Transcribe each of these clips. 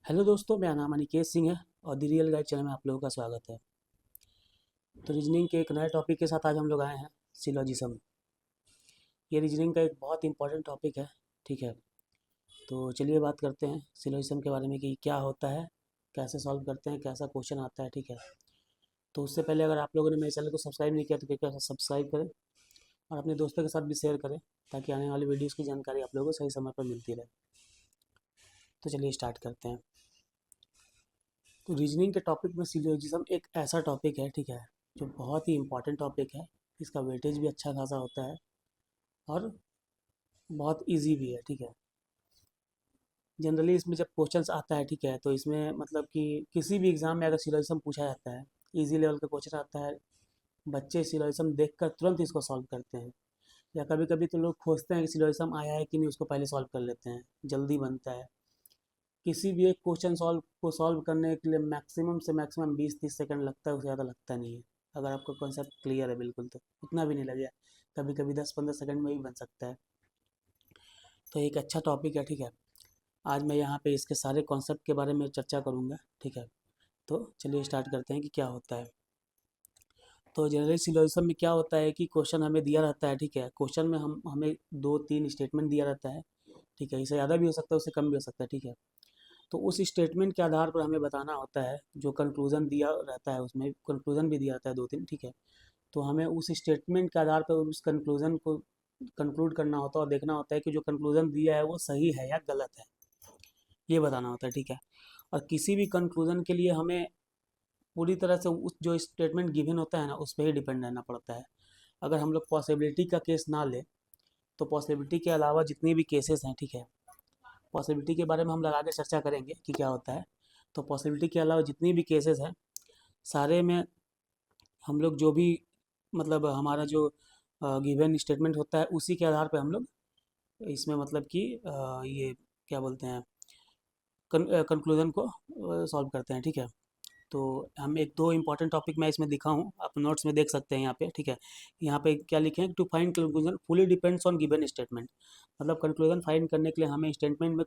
Hello दोस्तों, मेरा नाम अनिकेत सिंह है और द रियल गाइड चैनल में आप लोगों का स्वागत है। तो रीजनिंग के एक नए टॉपिक के साथ आज हम लोग आए हैं, सिलोजिज्म। ये रीजनिंग का एक बहुत इंपॉर्टेंट टॉपिक है। ठीक है, तो चलिए बात करते हैं सिलोजिज्म के बारे में कि क्या होता है, कैसे सॉल्व करते हैं, कैसा क्वेश्चन आता है। ठीक है, तो उससे पहले अगर आप लोगों ने मेरे चैनल को सब्सक्राइब नहीं किया तो कृपया सब्सक्राइब करें और अपने दोस्तों के साथ भी शेयर करें ताकि आने वाली वीडियोज़ की जानकारी आप लोगों को सही समय पर मिलती रहे। तो चलिए स्टार्ट करते हैं। तो रीजनिंग के टॉपिक में सिलोजिज्म एक ऐसा टॉपिक है, ठीक है, जो बहुत ही इंपॉर्टेंट टॉपिक है। इसका वेटेज भी अच्छा खासा होता है और बहुत इजी भी है। ठीक है, जनरली इसमें जब क्वेश्चंस आता है, ठीक है, तो इसमें मतलब कि किसी भी एग्ज़ाम में अगर सिलोजिज्म पूछा जाता है, इजी लेवल का क्वेश्चन आता है, बच्चे सिलोजिज्म देखकर तुरंत इसको सॉल्व करते हैं। या कभी कभी तो लोग खोजते हैं कि सिलोजिज्म आया है कि नहीं, उसको पहले सॉल्व कर लेते हैं, जल्दी बनता है। किसी भी एक क्वेश्चन सॉल्व करने के लिए मैक्सिमम से मैक्सिमम 20-30 सेकंड लगता है, उससे ज़्यादा लगता नहीं है। अगर आपका कॉन्सेप्ट क्लियर है बिल्कुल तो उतना भी नहीं लगेगा, कभी कभी 10-15 सेकंड में भी बन सकता है। तो एक अच्छा टॉपिक है। ठीक है, आज मैं यहाँ पे इसके सारे कॉन्सेप्ट के बारे में चर्चा करूँगा। ठीक है, तो चलिए स्टार्ट करते हैं कि क्या होता है। तो जनरली सिलोजिज्म में क्या होता है कि क्वेश्चन हमें दिया रहता है। ठीक है, क्वेश्चन में हमें 2-3 स्टेटमेंट दिया रहता है। ठीक है, इससे ज़्यादा भी हो सकता है, उससे कम भी हो सकता है। ठीक है, तो उस स्टेटमेंट के आधार पर हमें बताना होता है, जो कंक्लूज़न दिया रहता है उसमें कंक्लूज़न भी दिया रहता है 2-3। ठीक है, तो हमें उस स्टेटमेंट के आधार पर उस कंक्लूज़न को कंक्लूड करना होता है और देखना होता है कि जो कंक्लूज़न दिया है वो सही है या गलत है, ये बताना होता है। ठीक है, और किसी भी कंक्लूज़न के लिए हमें पूरी तरह से उस जो स्टेटमेंट गिवन होता है ना, उस पर ही डिपेंड रहना पड़ता है। अगर हम लोग पॉसिबिलिटी का केस ना ले तो पॉसिबिलिटी के अलावा जितनी भी केसेस हैं, ठीक है, पॉसिबिलिटी के बारे में हम लोग आगे चर्चा करेंगे कि क्या होता है। तो पॉसिबिलिटी के अलावा जितनी भी केसेस हैं, सारे में हम लोग जो भी मतलब हमारा जो गिवन स्टेटमेंट होता है उसी के आधार पे हम लोग इसमें मतलब कि ये क्या बोलते हैं, कंक्लूजन को सॉल्व करते हैं। ठीक है, तो हम एक दो इंपॉर्टेंट टॉपिक मैं इसमें दिखा हूँ, आप नोट्स में देख सकते हैं यहाँ पे। ठीक है, यहाँ पे क्या लिखे हैं, to find conclusion fully depends on given statement. मतलब कंक्लूजन फाइंड करने के लिए हमें स्टेटमेंट में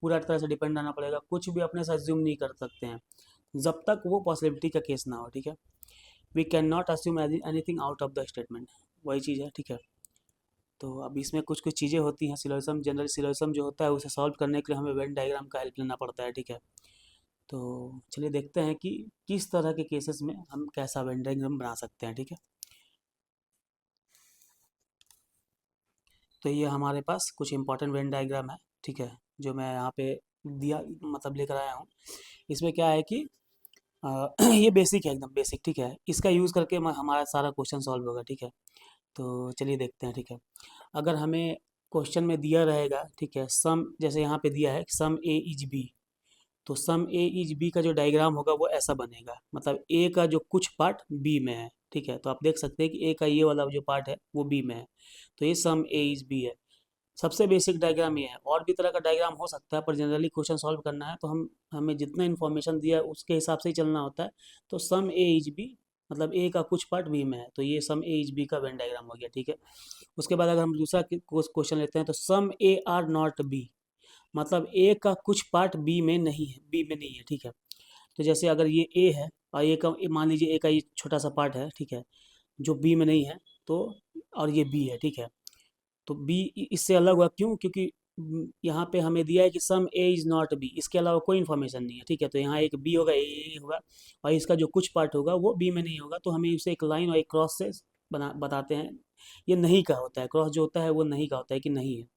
पूरा तरह से डिपेंड रहना पड़ेगा, कुछ भी अपने से अज्यूम नहीं कर सकते हैं जब तक वो पॉसिबिलिटी का केस ना हो। ठीक है, we can not assume anything out of the statement, वही चीज़ है। ठीक है, तो अब इसमें कुछ कुछ चीज़ें होती हैं। सिलोजिज्म जनरल सिलोजिज्म जो होता है उसे सॉल्व करने के लिए हमें वेन डायग्राम का हेल्प लेना पड़ता है। ठीक है, तो चलिए देखते हैं कि किस तरह के केसेस में हम कैसा वेन डायग्राम बना सकते हैं। ठीक है, तो ये हमारे पास कुछ इंपॉर्टेंट वेन डायग्राम है। ठीक है, जो मैं यहाँ पे दिया मतलब लेकर आया हूँ। इसमें क्या है कि ये बेसिक है, एकदम बेसिक। ठीक है, इसका यूज़ करके हमारा सारा क्वेश्चन सॉल्व होगा। ठीक है, तो चलिए देखते हैं। ठीक है, अगर हमें क्वेश्चन में दिया रहेगा, ठीक है, सम, जैसे यहाँ पे दिया है सम ए इज बी, तो सम ए इज बी का जो डायग्राम होगा वो ऐसा बनेगा। मतलब ए का जो कुछ पार्ट बी में है। ठीक है, तो आप देख सकते हैं कि ए का ये वाला जो पार्ट है वो बी में है, तो ये सम ए इज बी है। सबसे बेसिक डायग्राम ये है, और भी तरह का डायग्राम हो सकता है, पर जनरली क्वेश्चन सॉल्व करना है तो हमें जितना इन्फॉर्मेशन दिया है उसके हिसाब से ही चलना होता है। तो सम ए इज बी मतलब ए का कुछ पार्ट बी में है, तो ये सम ए इज बी का वेन डायग्राम हो गया। ठीक है, उसके बाद अगर हम दूसरा क्वेश्चन लेते हैं, तो some A are not B, मतलब ए का कुछ पार्ट बी में नहीं है, बी में नहीं है। ठीक है, तो जैसे अगर ये ए है और ए का मान लीजिए ए का ये छोटा सा पार्ट है, ठीक है, जो बी में नहीं है, तो और ये बी है। ठीक है, तो बी इससे अलग हुआ क्यों, क्योंकि यहाँ पे हमें दिया है कि सम ए इज़ नॉट बी, इसके अलावा कोई इन्फॉर्मेशन नहीं है। ठीक है, तो यहाँ एक बी होगा, ए होगा, और इसका जो कुछ पार्ट होगा वो बी में नहीं होगा, तो हमें इसे एक लाइन और एक क्रॉस से बताते हैं। ये नहीं का होता है, क्रॉस जो होता है वो नहीं का होता है कि नहीं है।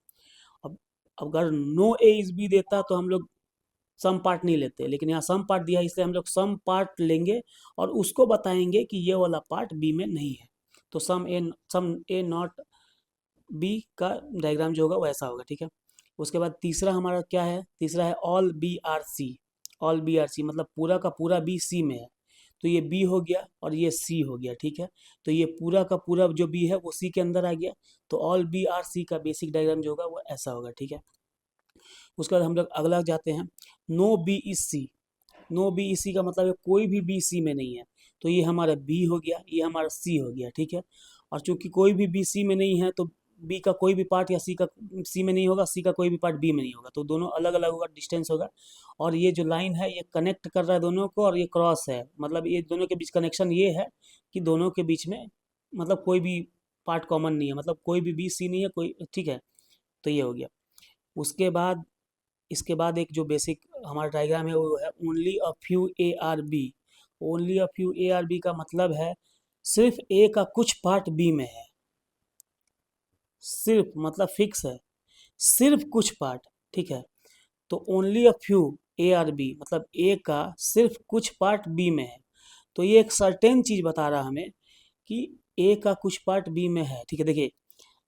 अब अगर नो ए इज बी देता तो हम लोग सम पार्ट नहीं लेते, लेकिन यहाँ सम पार्ट दिया है इसलिए हम लोग सम पार्ट लेंगे और उसको बताएंगे कि ये वाला पार्ट बी में नहीं है। तो सम ए नॉट बी का डायग्राम जो होगा वो ऐसा होगा। ठीक है, उसके बाद तीसरा हमारा क्या है, तीसरा है all B are C. All B are C मतलब पूरा का पूरा बी सी में है, तो ये बी हो गया और ये सी हो गया। ठीक है, तो ये पूरा का पूरा जो बी है वो सी के अंदर आ गया, तो ऑल बी आर सी का बेसिक डायग्राम जो होगा वो ऐसा होगा। ठीक है, उसके बाद हम लोग अगला जाते हैं, no B is C. No B is C का मतलब है कोई भी बी सी में नहीं है, तो ये हमारा बी हो गया, ये हमारा सी हो गया। ठीक है, और चूंकि कोई भी बी सी में नहीं है तो बी का कोई भी पार्ट या सी में नहीं होगा, सी का कोई भी पार्ट बी में नहीं होगा, तो दोनों अलग अलग होगा, डिस्टेंस होगा। और ये जो लाइन है ये कनेक्ट कर रहा है दोनों को, और ये क्रॉस है, मतलब ये दोनों के बीच कनेक्शन ये है कि दोनों के बीच में मतलब कोई भी पार्ट कॉमन नहीं है, मतलब कोई भी बी सी नहीं है कोई, ठीक है। तो ये हो गया। उसके बाद इसके बाद एक जो बेसिक हमारा डायग्राम है वो है only a few A are B. Only a few A are B का मतलब है सिर्फ ए का कुछ पार्ट बी में है। सिर्फ मतलब फिक्स है, सिर्फ कुछ पार्ट, ठीक है। तो only a few A are B मतलब ए का सिर्फ कुछ पार्ट बी में है। तो ये एक सर्टेन चीज बता रहा हमें कि ए का कुछ पार्ट बी में है, ठीक है। देखिए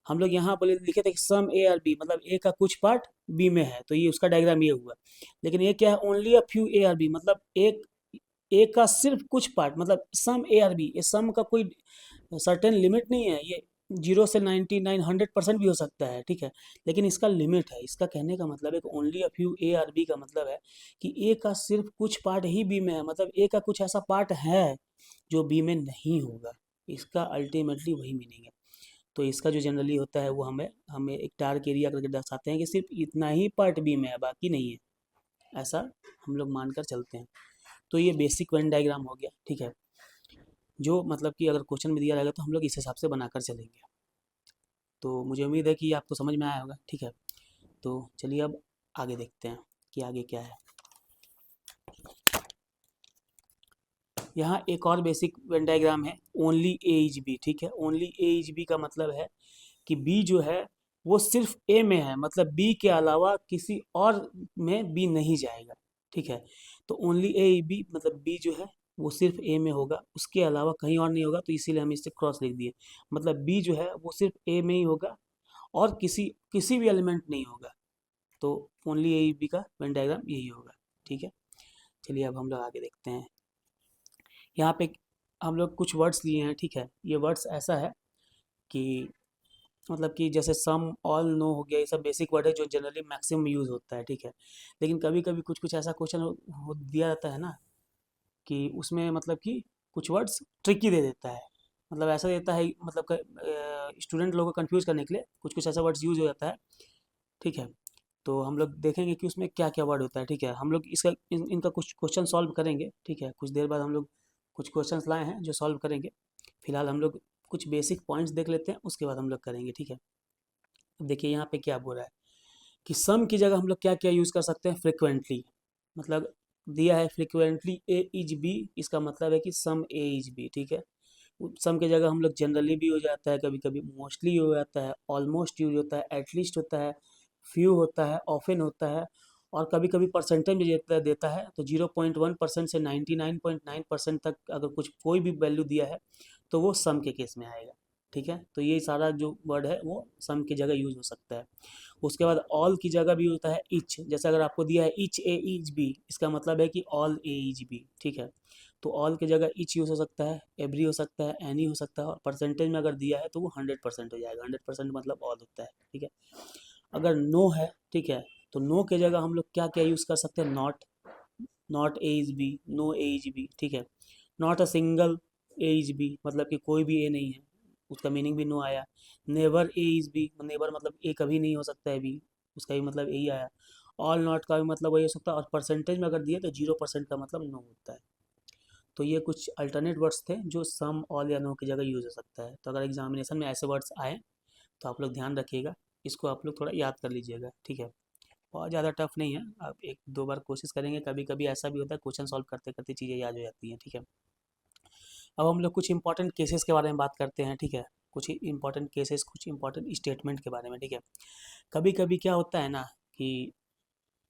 हम लोग यहाँ पर लिखे थे कि सम ए आर बी मतलब ए का कुछ पार्ट बी में है, तो ये उसका डायग्राम ये हुआ। लेकिन ये क्या है, only a few A are B मतलब एक ए का सिर्फ कुछ पार्ट, मतलब सम ए आर बी, ये सम का कोई सर्टेन लिमिट नहीं है, ये 0 से 99 100% भी हो सकता है, ठीक है। लेकिन इसका लिमिट है, इसका कहने का मतलब है कि only a few A are B का मतलब है कि ए का सिर्फ कुछ पार्ट ही बी में है, मतलब ए का कुछ ऐसा पार्ट है जो बी में नहीं होगा। इसका अल्टीमेटली वही मीनिंग है। तो इसका जो जनरली होता है वो हमें हमें एक डार्क एरिया करके दर्शाते हैं कि सिर्फ इतना ही पार्ट बी में है, बाकी नहीं है, ऐसा हम लोग मानकर चलते हैं। तो ये बेसिक वेन डायग्राम हो गया, ठीक है। जो मतलब कि अगर क्वेश्चन में दिया रहेगा तो हम लोग इस हिसाब से बनाकर चलेंगे। तो मुझे उम्मीद है कि आपको समझ में आया होगा, ठीक है। तो चलिए अब आगे देखते हैं कि आगे क्या है। यहाँ एक और बेसिक वेन डायग्राम है ओनली ए इज बी, ठीक है। ओनली ए इज बी का मतलब है कि बी जो है वो सिर्फ ए में है, मतलब बी के अलावा किसी और में बी नहीं जाएगा, ठीक है। तो ओनली ए बी मतलब बी जो है वो सिर्फ ए में होगा, उसके अलावा कहीं और नहीं होगा, तो इसीलिए हम इसे क्रॉस लिख दिए। मतलब बी जो है वो सिर्फ ए में ही होगा और किसी किसी भी एलिमेंट नहीं होगा। तो ओनली ए बी का वेन डायग्राम यही होगा, ठीक है। चलिए अब हम लोग आगे देखते हैं। यहाँ पे हम लोग कुछ वर्ड्स लिए हैं, ठीक है। ये वर्ड्स ऐसा है कि मतलब कि जैसे सम ऑल नो हो गया, ये सब बेसिक वर्ड है जो जनरली मैक्सिमम यूज़ होता है, ठीक है। लेकिन कभी कभी कुछ कुछ ऐसा क्वेश्चन हो दिया जाता है ना कि उसमें मतलब कि कुछ वर्ड्स ट्रिकी दे देता है, मतलब ऐसा देता है मतलब स्टूडेंट लोगों को कंफ्यूज करने के लिए कुछ कुछ ऐसा वर्ड्स यूज हो जाता है, ठीक है। तो हम लोग देखेंगे कि उसमें क्या क्या वर्ड होता है, ठीक है। हम लोग इनका कुछ क्वेश्चन सॉल्व करेंगे, ठीक है। कुछ देर बाद हम लोग कुछ क्वेश्चंस लाए हैं जो सॉल्व करेंगे। फिलहाल हम लोग कुछ बेसिक पॉइंट्स देख लेते हैं, उसके बाद हम लोग करेंगे, ठीक है। अब देखिए यहाँ पे क्या बोल रहा है कि सम की जगह हम लोग क्या क्या यूज़ कर सकते हैं, फ्रिक्वेंटली, मतलब दिया है फ्रिक्वेंटली ए इज बी, इसका मतलब है कि सम ए इज बी, ठीक है। सम की जगह हम लोग जनरली भी हो जाता है, कभी कभी मोस्टली हो जाता है, ऑलमोस्ट यूज होता है, एटलीस्ट होता है, फ्यू होता है, ऑफन होता है, और कभी कभी परसेंटेज भी देता है। तो 0.1% से 99.9% तक अगर कुछ कोई भी वैल्यू दिया है तो वो सम के केस में आएगा, ठीक है। तो ये सारा जो वर्ड है वो सम की जगह यूज हो सकता है। उसके बाद ऑल की जगह भी होता है इच, जैसे अगर आपको दिया है इच ए इच बी, इसका मतलब है कि ऑल ए इच बी, ठीक है। तो ऑल की जगह इच यूज हो सकता है, एवरी हो सकता है, एनी हो सकता है, और परसेंटेज में अगर दिया है तो वो 100% हो जाएगा। 100% मतलब ऑल होता है, ठीक है। अगर नो है, ठीक है, तो नो की जगह हम लोग क्या क्या यूज़ कर सकते हैं, not, not A is B, no A is B, ठीक है। Not a single A is B मतलब कि कोई भी ए नहीं है, उसका मीनिंग भी नो आया। Never A is B, never मतलब ए कभी नहीं हो सकता है बी, उसका भी मतलब यही आया। ऑल नॉट का भी मतलब वही हो सकता है, और परसेंटेज में अगर दिए तो 0% का मतलब नो होता है। तो ये कुछ अल्टरनेट वर्ड्स थे जो सम ऑल या नो की जगह यूज़ हो सकता है। तो अगर एग्जामिनेशन में ऐसे वर्ड्स आए तो आप लोग ध्यान रखिएगा, इसको आप लोग थोड़ा याद कर लीजिएगा, ठीक है। बहुत ज़्यादा टफ नहीं है, आप एक दो बार कोशिश करेंगे, कभी कभी ऐसा भी होता है क्वेश्चन सॉल्व करते करते चीज़ें याद हो जाती हैं, ठीक है। अब हम लोग कुछ इंपॉर्टेंट केसेस के बारे में बात करते हैं, ठीक है। कुछ इंपॉर्टेंट केसेस, कुछ इंपॉर्टेंट स्टेटमेंट के बारे में, ठीक है। कभी कभी क्या होता है ना कि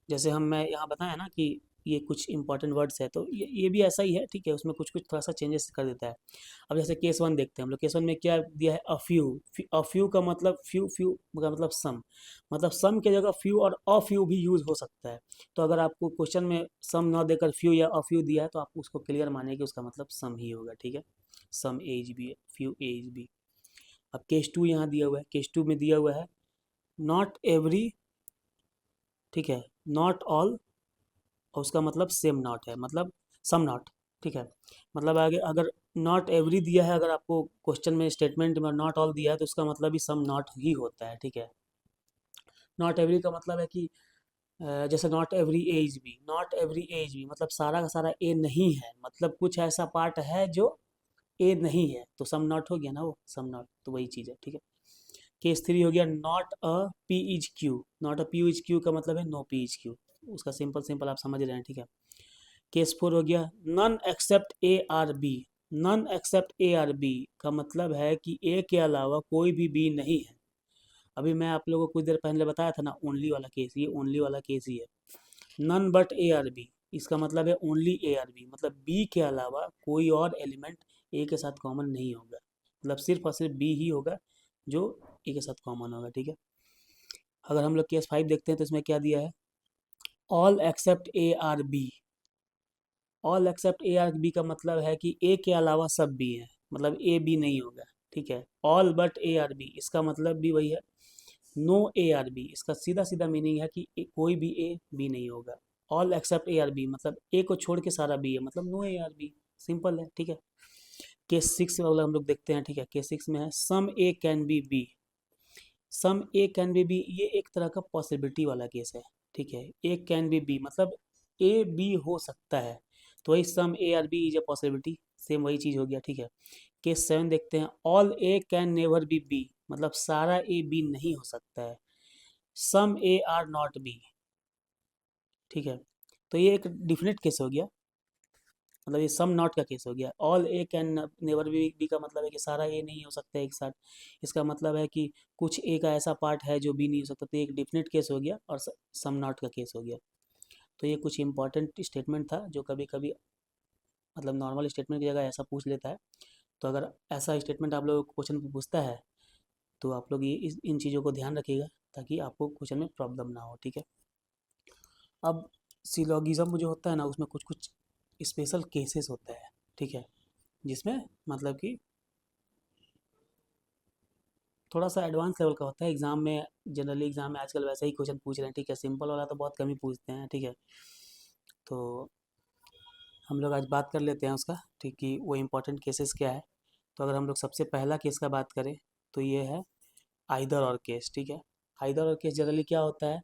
जैसे मैं यहाँ बताया ना कि ये कुछ इंपॉर्टेंट वर्ड्स है, तो ये भी ऐसा ही है, ठीक है। उसमें कुछ कुछ थोड़ा सा चेंजेस कर देता है। अब जैसे केस वन देखते हैं हम लोग। केस वन में क्या दिया है, अ फ्यू। अ फ्यू का मतलब फ्यू, फ्यू का मतलब सम, मतलब सम की जगह फ्यू और अ फ्यू भी यूज हो सकता है। तो अगर आपको क्वेश्चन में सम ना देकर फ्यू या अ फ्यू दिया है तो आप उसको क्लियर मानिए कि उसका मतलब सम ही होगा, ठीक है। Some A's B, few A's B. अब केस टू यहाँ दिया हुआ है। केस टू में दिया हुआ है नॉट एवरी, ठीक है, नॉट ऑल, और उसका मतलब सेम नॉट है, मतलब सम नॉट, ठीक है। मतलब आगे अगर नॉट एवरी दिया है, अगर आपको क्वेश्चन में स्टेटमेंट में नॉट ऑल दिया है तो उसका मतलब भी सम नॉट ही होता है, ठीक है। नॉट एवरी का मतलब है कि जैसे नॉट एवरी एज भी, नॉट एवरी एज भी मतलब सारा का सारा ए नहीं है, मतलब कुछ ऐसा पार्ट है जो ए नहीं है, तो सम नॉट हो गया ना, वो सम नॉट तो वही चीज़ है, ठीक है। केस 3 हो गया not a P is Q. Not a P is Q का मतलब है नो पी इज क्यू, उसका सिंपल सिंपल आप समझ रहे हैं, ठीक है। केस 4 हो गया none except A are B. None except A are B का मतलब है कि ए के अलावा कोई भी बी नहीं है। अभी मैं आप लोगों को कुछ देर पहले बताया था ना ओनली वाला केस, ये ओनली वाला केस ही है। None but A are B, इसका मतलब है ओनली ए आर बी, मतलब बी के अलावा कोई और एलिमेंट ए के साथ कॉमन नहीं होगा, मतलब सिर्फ और सिर्फ बी ही होगा जो ए के साथ कॉमन होगा, ठीक है। अगर हम लोग केस 5 देखते हैं तो इसमें क्या दिया है, all except A are B. All except A are B का मतलब है कि ए के अलावा सब बी है, मतलब ए बी नहीं होगा, ठीक है। All but A are B इसका मतलब भी वही है, नो ए आर बी, इसका सीधा सीधा मीनिंग है कि कोई भी ए बी नहीं होगा। All except A are B मतलब ए को छोड़ के सारा बी है, मतलब no A are B, simple है, ठीक है। केस 6 वाला हम लोग देखते हैं, ठीक है। केस 6 में है some A can be B. Some A can be B, ये एक तरह का पॉसिबिलिटी वाला केस है, ठीक है। ए कैन बी बी मतलब ए बी हो सकता है, तो वही some A are B is a possibility, same वही चीज़ हो गया, ठीक है। केस 7 देखते हैं all A can never be B, मतलब सारा ए बी नहीं हो सकता है। Some A are not B, ठीक है। तो ये एक डिफिनेट केस हो गया, मतलब ये सम नॉट का केस हो गया। All A can never be B का मतलब है कि सारा ए नहीं हो सकता है एक साथ, इसका मतलब है कि कुछ ए का ऐसा पार्ट है जो बी नहीं हो सकता, तो एक डिफिनेट केस हो गया और सम नॉट का केस हो गया। तो ये कुछ इंपॉर्टेंट स्टेटमेंट था जो कभी कभी मतलब नॉर्मल स्टेटमेंट की जगह ऐसा पूछ लेता है। तो अगर ऐसा स्टेटमेंट आप लोग क्वेश्चन में पूछता है तो आप लोग ये इन चीज़ों को ध्यान रखिएगा ताकि आपको क्वेश्चन में प्रॉब्लम ना हो, ठीक है। अब सिलोगिज्म जो होता है ना उसमें कुछ कुछ स्पेशल केसेस होते हैं, ठीक है, जिसमें मतलब कि थोड़ा सा एडवांस लेवल का होता है। एग्जाम में जनरली एग्जाम में आजकल वैसे ही क्वेश्चन पूछ रहे हैं, ठीक है। सिंपल वाला तो बहुत कम ही पूछते हैं, ठीक है। तो हम लोग आज बात कर लेते हैं उसका, ठीक, कि वो इम्पोर्टेंट केसेस क्या है। तो अगर हम लोग सबसे पहला केस का बात करें तो ये है आइदर और केस, ठीक है। आइदर और केस जनरली क्या होता है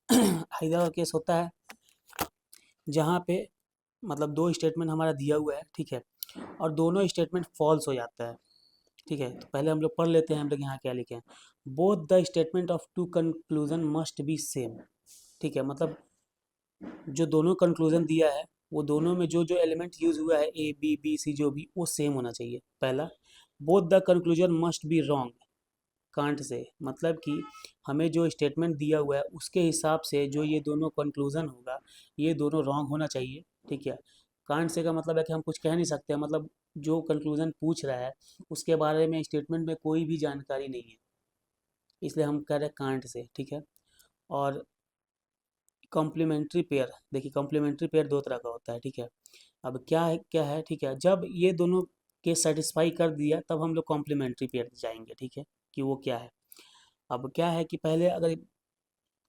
आइदर और केस होता है जहाँ पे मतलब दो स्टेटमेंट हमारा दिया हुआ है, ठीक है, और दोनों स्टेटमेंट फॉल्स हो जाता है, ठीक है। तो पहले हम लोग पढ़ लेते हैं हम लोग यहाँ क्या लिखे हैं। Both the statement of two conclusion must be same, ठीक है। मतलब जो दोनों कंक्लूजन दिया है वो दोनों में जो जो एलिमेंट यूज हुआ है ए बी बी सी जो भी, वो सेम होना चाहिए पहला। Both the conclusion must be wrong, can't say मतलब कि हमें जो स्टेटमेंट दिया हुआ है उसके हिसाब से जो ये दोनों कंक्लूजन होगा ये दोनों रॉन्ग होना चाहिए, ठीक है। कांट से का मतलब है कि हम कुछ कह नहीं सकते, मतलब जो कंक्लूजन पूछ रहा है उसके बारे में स्टेटमेंट में कोई भी जानकारी नहीं है, इसलिए हम कह रहे हैं कांट से, ठीक है। और कॉम्प्लीमेंट्री पेयर, देखिए कॉम्प्लीमेंट्री पेयर दो तरह का होता है, ठीक है। अब क्या है, ठीक है, जब ये दोनों के सेटिस्फाई कर दिया तब हम लोग कॉम्प्लीमेंट्री पेयर जाएंगे, ठीक है, कि वो क्या है। अब क्या है कि पहले अगर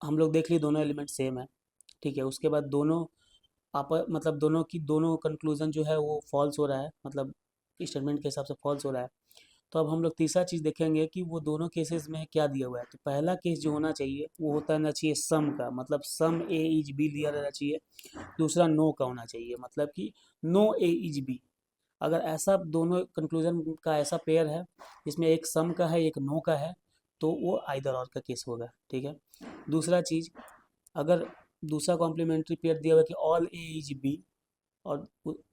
हम लोग देख लिए दोनों एलिमेंट सेम है, ठीक है, उसके बाद दोनों आप मतलब दोनों की दोनों कंक्लूजन जो है वो फॉल्स हो रहा है, मतलब स्टेटमेंट के हिसाब से फॉल्स हो रहा है। तो अब हम लोग तीसरा चीज़ देखेंगे कि वो दोनों केसेस में क्या दिया हुआ है। तो पहला केस जो होना चाहिए वो होता है ना चाहिए सम का, मतलब सम ए इज बी दिया रहना चाहिए। दूसरा नो का होना चाहिए, मतलब कि नो ए इज बी। अगर ऐसा दोनों कंक्लूजन का ऐसा पेयर है जिसमें एक सम का है एक नो का है तो वो आइदर और का केस होगा, ठीक है। दूसरा चीज़, अगर दूसरा कॉम्प्लीमेंट्री पेयर दिया हुआ है कि ऑल ए इज बी और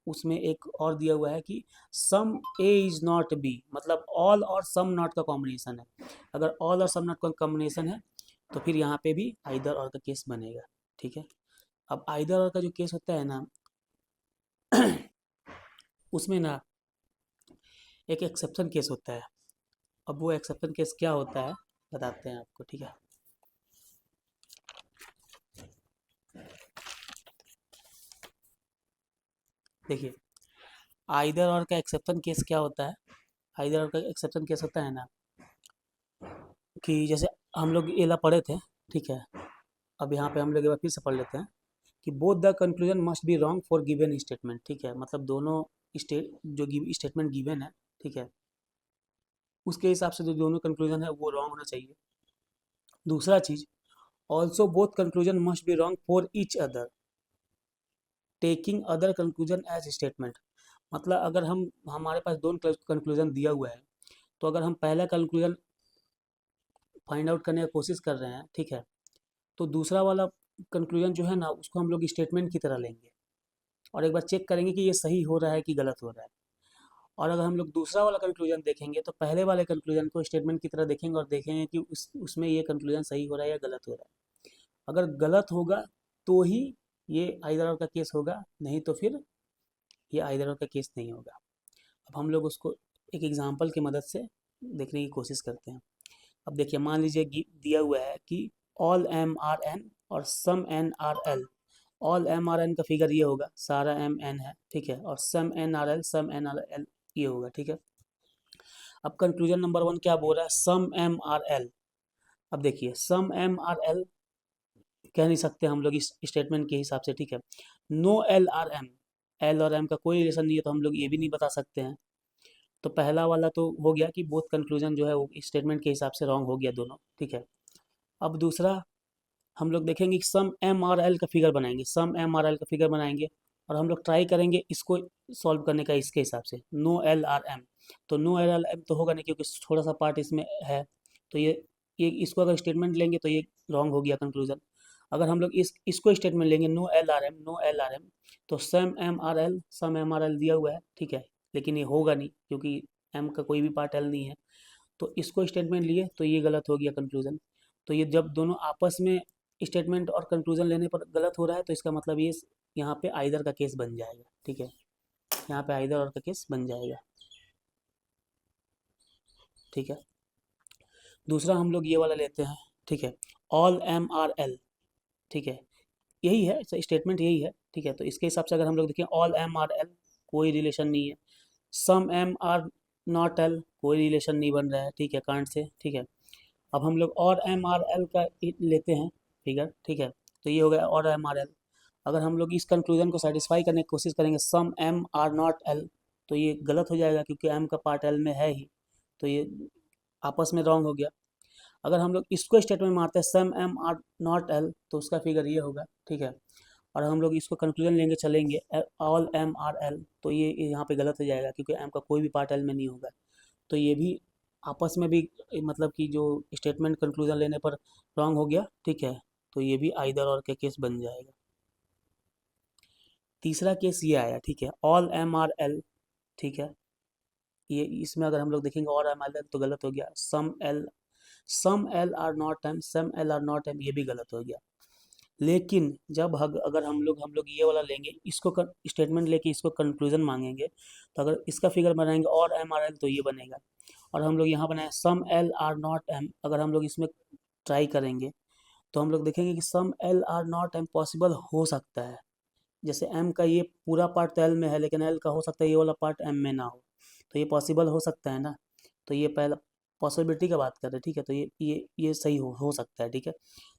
उसमें एक और दिया हुआ है कि सम ए इज नॉट बी, मतलब ऑल और सम नॉट का कॉम्बिनेशन है। अगर ऑल और सम नॉट का कॉम्बिनेशन है तो फिर यहाँ पे भी आइदर और का केस बनेगा, ठीक है। अब आइदर और का जो केस होता है ना उसमें ना एक एक्सेप्शन केस होता है। अब वो एक्सेप्शन केस क्या होता है बताते हैं आपको, ठीक है। देखिए आइदर और का एक्सेप्शन केस क्या होता है। आइदर और का एक्सेप्शन केस होता है ना कि जैसे हम लोग एला पढ़े थे, ठीक है। अब यहाँ पे हम लोग एक बार फिर से पढ़ लेते हैं। कि both the conclusion must be wrong for given statement, ठीक है, मतलब दोनों जो स्टेटमेंट गिवन है, ठीक है, उसके हिसाब से जो दोनों कंक्लूजन है वो रॉन्ग होना चाहिए। दूसरा चीज, also both conclusion must be wrong for each other, taking other conclusion as statement, मतलब अगर हमारे पास दोनों कंक्लूजन दिया हुआ है, तो अगर हम पहला कंक्लूजन फाइंड आउट करने की कोशिश कर रहे हैं, ठीक है, तो दूसरा वाला कंक्लूजन जो है ना उसको हम लोग स्टेटमेंट की तरह लेंगे और एक बार चेक करेंगे कि ये सही हो रहा है कि गलत हो रहा है। और अगर हम लोग दूसरा वाला कंक्लूजन देखेंगे तो पहले वाले कंक्लूजन को स्टेटमेंट की तरह देखेंगे और देखेंगे कि उसमें ये कंक्लूजन सही हो रहा है या गलत हो रहा है। अगर गलत होगा तो ही ये आइदर और का केस होगा, नहीं तो फिर ये आइदर और का केस नहीं होगा। अब हम लोग उसको एक एग्जाम्पल की मदद से देखने की कोशिश करते हैं। अब देखिए, मान लीजिए दिया हुआ है कि ऑल एम आर एन और some N are L. All M are N का फिगर ये होगा, सारा एम एन है, ठीक है, और some N are L, some N are L ये होगा, ठीक है। अब कंक्लूजन नंबर 1 क्या बोल रहा है, सम एम आर एल। अब देखिए, सम एम आर एल कह नहीं सकते हम लोग इस स्टेटमेंट के हिसाब से, ठीक है। No L are M, L और एम का कोई रिलेशन नहीं है, तो हम लोग ये भी नहीं बता सकते हैं। तो पहला वाला तो हो गया कि बोथ कंक्लूजन जो है वो स्टेटमेंट के हिसाब से रॉन्ग हो गया दोनों, ठीक है। अब दूसरा हम लोग देखेंगे कि सम एम आर एल का फिगर बनाएंगे, सम एम आर एल का फिगर बनाएंगे और हम लोग ट्राई करेंगे इसको सॉल्व करने का इसके हिसाब से। नो एल आर एम, तो नो एल आर एम तो होगा नहीं क्योंकि थोड़ा सा पार्ट इसमें है, तो ये इसको अगर स्टेटमेंट लेंगे तो ये रॉन्ग हो गया कंक्लूजन। अगर हम लोग इसको स्टेटमेंट लेंगे no L are M, no L are M, तो some M are L, some M are L दिया हुआ है, ठीक है, लेकिन ये होगा नहीं क्योंकि एम का कोई भी पार्ट एल नहीं है, तो इसको स्टेटमेंट लिए तो ये गलत हो गया कंक्लूजन। तो ये जब दोनों आपस में स्टेटमेंट और कंक्लूजन लेने पर गलत हो रहा है तो इसका मतलब ये यहाँ पे आइदर का केस बन जाएगा, ठीक है, यहाँ पे आइदर और का केस बन जाएगा, ठीक है। दूसरा हम लोग ये वाला लेते हैं, ठीक है, ऑल एम आर एल, ठीक है, यही है स्टेटमेंट, यही है, ठीक है। तो इसके हिसाब से अगर हम लोग देखें, ऑल एम आर एल कोई रिलेशन नहीं है, सम एम आर नॉट एल कोई रिलेशन नहीं बन रहा है, ठीक है, कांट से, ठीक है। अब हम लोग और एम आर एल का लेते हैं फिगर, ठीक है, तो ये हो गया और एम आर एल। अगर हम लोग इस कंक्लूजन को सेटिस्फाई करने की कोशिश करेंगे, सम एम आर नॉट एल, तो ये गलत हो जाएगा क्योंकि एम का पार्ट एल में है ही, तो ये आपस में रॉन्ग हो गया। अगर हम लोग इसको स्टेटमेंट मारते हैं सम एम आर नॉट एल, तो उसका फिगर ये होगा, ठीक है, और हम लोग इसको कंक्लूजन लेंगे चलेंगे ऑल एम आर एल, तो ये यहाँ पे गलत हो जाएगा क्योंकि एम का कोई भी पार्ट एल में नहीं होगा, तो ये भी आपस में भी मतलब कि जो स्टेटमेंट कंक्लूजन लेने पर रॉन्ग हो गया, ठीक है, तो ये भी आइदर और के केस बन जाएगा। तीसरा केस ये आया, ठीक है, ऑल एम आर एल, ठीक है, ये इसमें अगर हम लोग देखेंगे और एम आर एल तो गलत हो गया, some L are not M, some L are not M ये भी गलत हो गया। लेकिन जब अगर हम लोग ये वाला लेंगे, इसको स्टेटमेंट लेके इसको कंक्लूजन मांगेंगे, तो अगर इसका फिगर बनाएंगे और एम आर एल तो ये बनेगा, और हम लोग यहाँ बनाए सम एल आर नॉट एम, अगर हम लोग इसमें ट्राई करेंगे तो हम लोग देखेंगे कि some L are not M possible हो सकता है। जैसे एम का ये पूरा पार्ट तो एल में है, लेकिन एल का हो सकता है ये वाला पार्ट एम में ना हो, तो ये पॉसिबल हो सकता है ना, तो ये पहला पॉसिबिलिटी का बात कर रहे हैं, ठीक है, तो ये सही हो सकता है, ठीक है।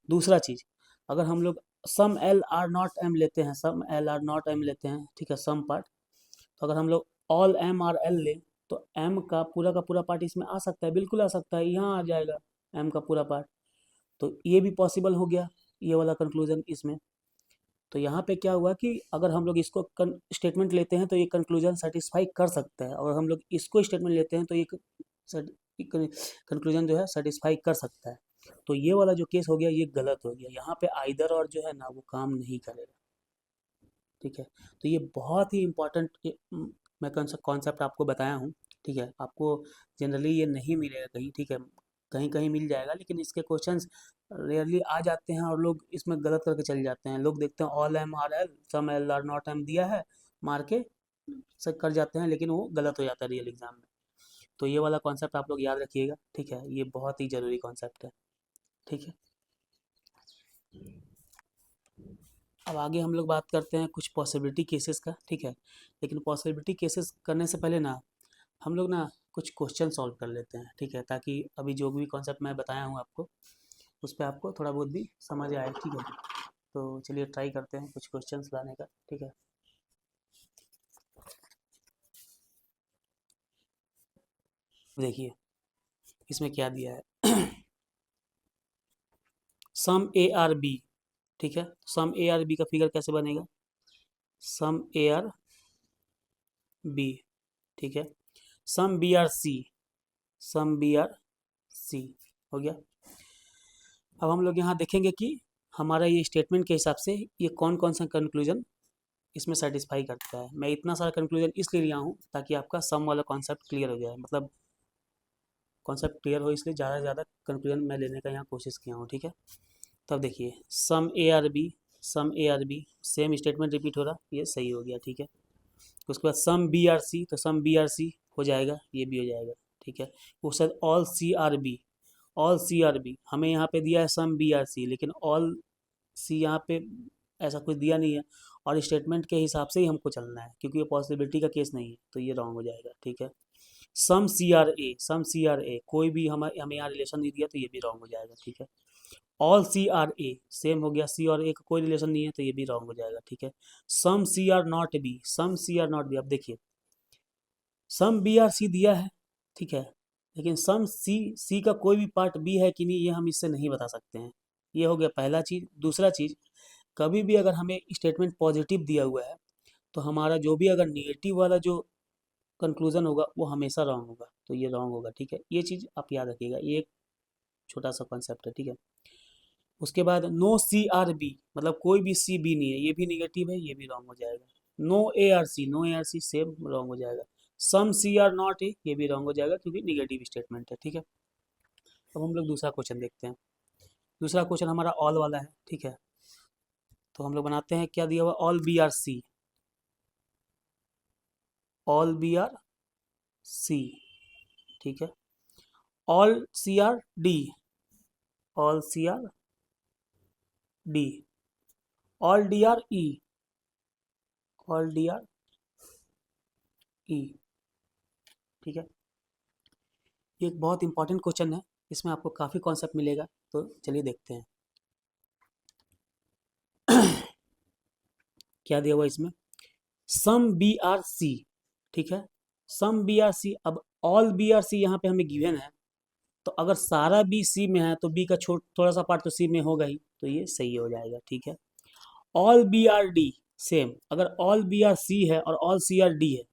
दूसरा चीज़, अगर हम लोग सम एल आर नॉट एम लेते हैं, सम एल आर नॉट एम लेते हैं, ठीक है, सम पार्ट, तो अगर हम लोग ऑल एम आर एल लें तो एम का पूरा पार्ट इसमें आ सकता है, बिल्कुल आ सकता है, यहाँ आ जाएगा एम का पूरा पार्ट, तो ये भी पॉसिबल हो गया, ये वाला कंक्लूजन इसमें। तो यहाँ पे क्या हुआ कि अगर हम लोग इसको स्टेटमेंट लेते हैं तो ये कंक्लूजन सेटिस्फाई कर सकता है, और हम लोग इसको स्टेटमेंट लेते हैं तो ये कंक्लूजन जो है सेटिस्फाई कर सकता है। तो ये वाला जो केस हो गया ये गलत हो गया, यहाँ पे आइदर और जो है ना वो काम नहीं करेगा, ठीक है। तो ये बहुत ही इम्पोर्टेंट मैं कॉन्सेप्ट आपको बताया हूँ, ठीक है, आपको जनरली ये नहीं मिलेगा कहीं, ठीक है, कहीं कहीं मिल जाएगा, लेकिन इसके क्वेश्चंस रेयरली आ जाते हैं और लोग इसमें गलत करके चले जाते हैं। लोग देखते हैं all M are L, some L are not M दिया है, मार के सब कर जाते हैं, लेकिन वो गलत हो जाता है रियल एग्जाम में। तो ये वाला कॉन्सेप्ट आप लोग याद रखिएगा, ठीक है, ये बहुत ही ज़रूरी कॉन्सेप्ट है, ठीक है। अब आगे हम लोग बात करते हैं कुछ पॉसिबिलिटी केसेस का, ठीक है, लेकिन पॉसिबिलिटी केसेस करने से पहले ना हम लोग ना कुछ क्वेश्चन सॉल्व कर लेते हैं, ठीक है, ताकि अभी जो भी कॉन्सेप्ट मैं बताया हूँ आपको उस पर आपको थोड़ा बहुत भी समझ आए, ठीक है। तो चलिए ट्राई करते हैं कुछ क्वेश्चंस लाने का, ठीक है। देखिए इसमें क्या दिया है। सम ए आर बी, ठीक है। सम ए आर बी का फिगर कैसे बनेगा, सम ए आर बी, ठीक है। Some B are C, some B are C हो गया। अब हम लोग यहाँ देखेंगे कि हमारा ये स्टेटमेंट के हिसाब से ये कौन कौन सा कंक्लूजन इसमें सेटिस्फाई करता है। मैं इतना सारा कंक्लूजन इसलिए लिया हूँ ताकि आपका सम वाला कॉन्सेप्ट क्लियर हो जाए, मतलब कॉन्सेप्ट क्लियर हो, इसलिए ज़्यादा से ज़्यादा कंक्लूजन मैं लेने का यहाँ कोशिश किया हूँ, ठीक है। तब देखिए some A are B, some A are B same statement repeat हो रहा, ये सही हो गया, ठीक है। उसके बाद सम बी आर सी, तो सम बी आर सी हो जाएगा, ये भी हो जाएगा, ठीक है। उसके बाद all C are B, all C are B हमें यहाँ पे दिया है सम बी आर सी, लेकिन ऑल सी यहाँ पे ऐसा कुछ दिया नहीं है, और स्टेटमेंट के हिसाब से ही हमको चलना है क्योंकि ये पॉसिबिलिटी का केस नहीं है, तो ये रॉन्ग हो जाएगा, ठीक है। Some C R A, some C R A कोई भी हमें यहाँ रिलेशन नहीं दिया, तो ये भी रॉन्ग हो जाएगा, ठीक है। All C R A same हो गया, सी और ए का कोई रिलेशन नहीं है, तो ये भी रॉन्ग हो जाएगा, ठीक है। Some C are not B, some C are not B, अब देखिए सम बी आर सी दिया है, ठीक है, लेकिन सम सी, सी का कोई भी पार्ट बी है कि नहीं ये हम इससे नहीं बता सकते हैं। ये हो गया पहला चीज़। दूसरा चीज़, कभी भी अगर हमें स्टेटमेंट पॉजिटिव दिया हुआ है तो हमारा जो भी अगर निगेटिव वाला जो कंक्लूजन होगा वो हमेशा रॉन्ग होगा, तो ये रॉन्ग होगा, ठीक है। ये चीज़ आप याद रखिएगा, ये एक छोटा सा कॉन्सेप्ट है, ठीक है। उसके बाद नो सी आर बी, मतलब कोई भी सी बी नहीं है, ये भी निगेटिव है, ये भी रॉन्ग हो जाएगा। No A are C, no A are C same wrong हो जाएगा। सम सी आर नॉट ए, ये भी रॉन्ग हो जाएगा क्योंकि निगेटिव स्टेटमेंट है, ठीक है। अब हम लोग दूसरा क्वेश्चन देखते हैं। दूसरा क्वेश्चन हमारा ऑल वाला है, ठीक है। तो हम लोग बनाते हैं, क्या दिया हुआ, all B are C, all B are C, ठीक है। All C are D, all C are D, all D are E, all D are E, ठीक है। ये एक बहुत इंपॉर्टेंट क्वेश्चन है, इसमें आपको काफ़ी कॉन्सेप्ट मिलेगा, तो चलिए देखते हैं। क्या दिया हुआ इसमें, सम बी आर सी, ठीक है। सम बी आर सी, अब ऑल बी आर सी यहाँ पे हमें गिवन है, तो अगर सारा बी सी में है तो बी का थोड़ा सा पार्ट तो सी में होगा ही, तो ये सही हो जाएगा, ठीक है। All B R D same, अगर ऑल बी आर सी है और ऑल सी आर डी है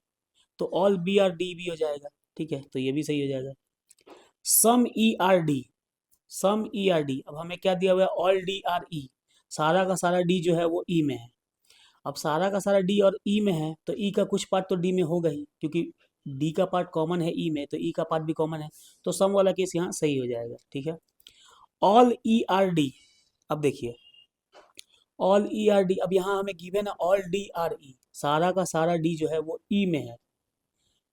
तो ऑल बी आर डी भी हो जाएगा, ठीक है, तो ये भी सही हो जाएगा। सम ई आर डी, सम ई आर डी, अब हमें क्या दिया हुआ है, ऑल डी आर ई, सारा का सारा डी जो है वो ई में है। अब सारा का सारा डी और ई में है तो ई का कुछ पार्ट तो डी में होगा ही, क्योंकि डी का पार्ट कॉमन है ई में, तो ई का पार्ट भी कॉमन है, तो सम वाला केस यहाँ सही हो जाएगा, ठीक है। ऑल ई आर डी, अब देखिए ऑल ई आर डी, अब यहाँ हमें गिवन है ऑल डी आर ई, सारा का सारा डी जो है वो ई में है,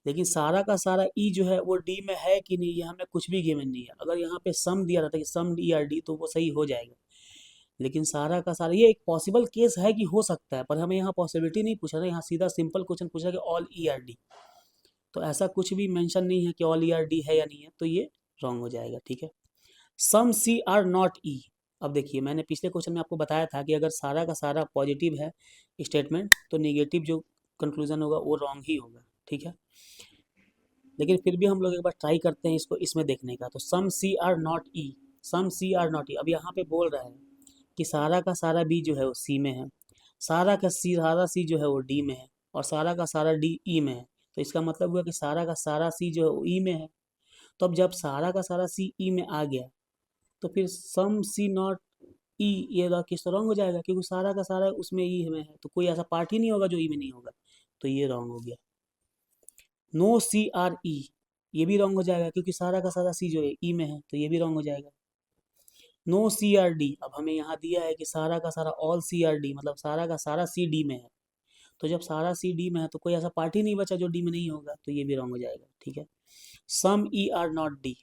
लेकिन सारा का सारा ई जो है वो डी में है कि नहीं ये हमें कुछ भी गिवन नहीं है। अगर यहाँ पे सम दिया रहता कि सम डी आर डी तो वो सही हो जाएगा, लेकिन सारा का सारा ये एक पॉसिबल केस है कि हो सकता है, पर हमें यहाँ पॉसिबिलिटी नहीं पूछा था, यहाँ सीधा सिंपल क्वेश्चन पूछा कि ऑल ई आर डी, तो ऐसा कुछ भी मेंशन नहीं है कि ऑल ई आर डी है या नहीं है, तो ये रॉन्ग हो जाएगा, ठीक है। Some C are not E, अब देखिए मैंने पिछले क्वेश्चन में आपको बताया था कि अगर सारा का सारा पॉजिटिव है स्टेटमेंट तो निगेटिव जो कंक्लूजन होगा वो रॉन्ग ही होगा, ठीक है। लेकिन फिर भी हम लोग एक बार ट्राई करते हैं इसको इसमें देखने का। तो some C are not E, some C are not E, अब यहाँ पे बोल रहा है कि सारा का सारा बी जो है वो सी में है, सारा सी जो है वो डी में है, और सारा का सारा डी ई में है, तो इसका मतलब हुआ कि सारा का सारा सी जो है वो ई में है। तो अब जब सारा का सारा सी ई में आ गया तो फिर सम सी नॉट ई, ये वाक्य तो रॉन्ग हो जाएगा क्योंकि सारा का सारा उसमें ई में है, तो कोई ऐसा पार्ट ही नहीं होगा जो ई में नहीं होगा, तो ये रॉन्ग हो गया। नो सी आर ई, ये भी रॉन्ग हो जाएगा क्योंकि सारा का सारा सी जो है ई में है, तो ये भी रॉन्ग हो जाएगा। नो सी आर डी, अब हमें यहाँ दिया है कि सारा का सारा ऑल सी आर डी, मतलब सारा का सारा सी डी में है, तो जब सारा सी डी में है तो कोई ऐसा पार्ट ही नहीं बचा जो डी में नहीं होगा, तो ये भी रॉन्ग हो जाएगा, ठीक है। सम ई आर नॉट डी,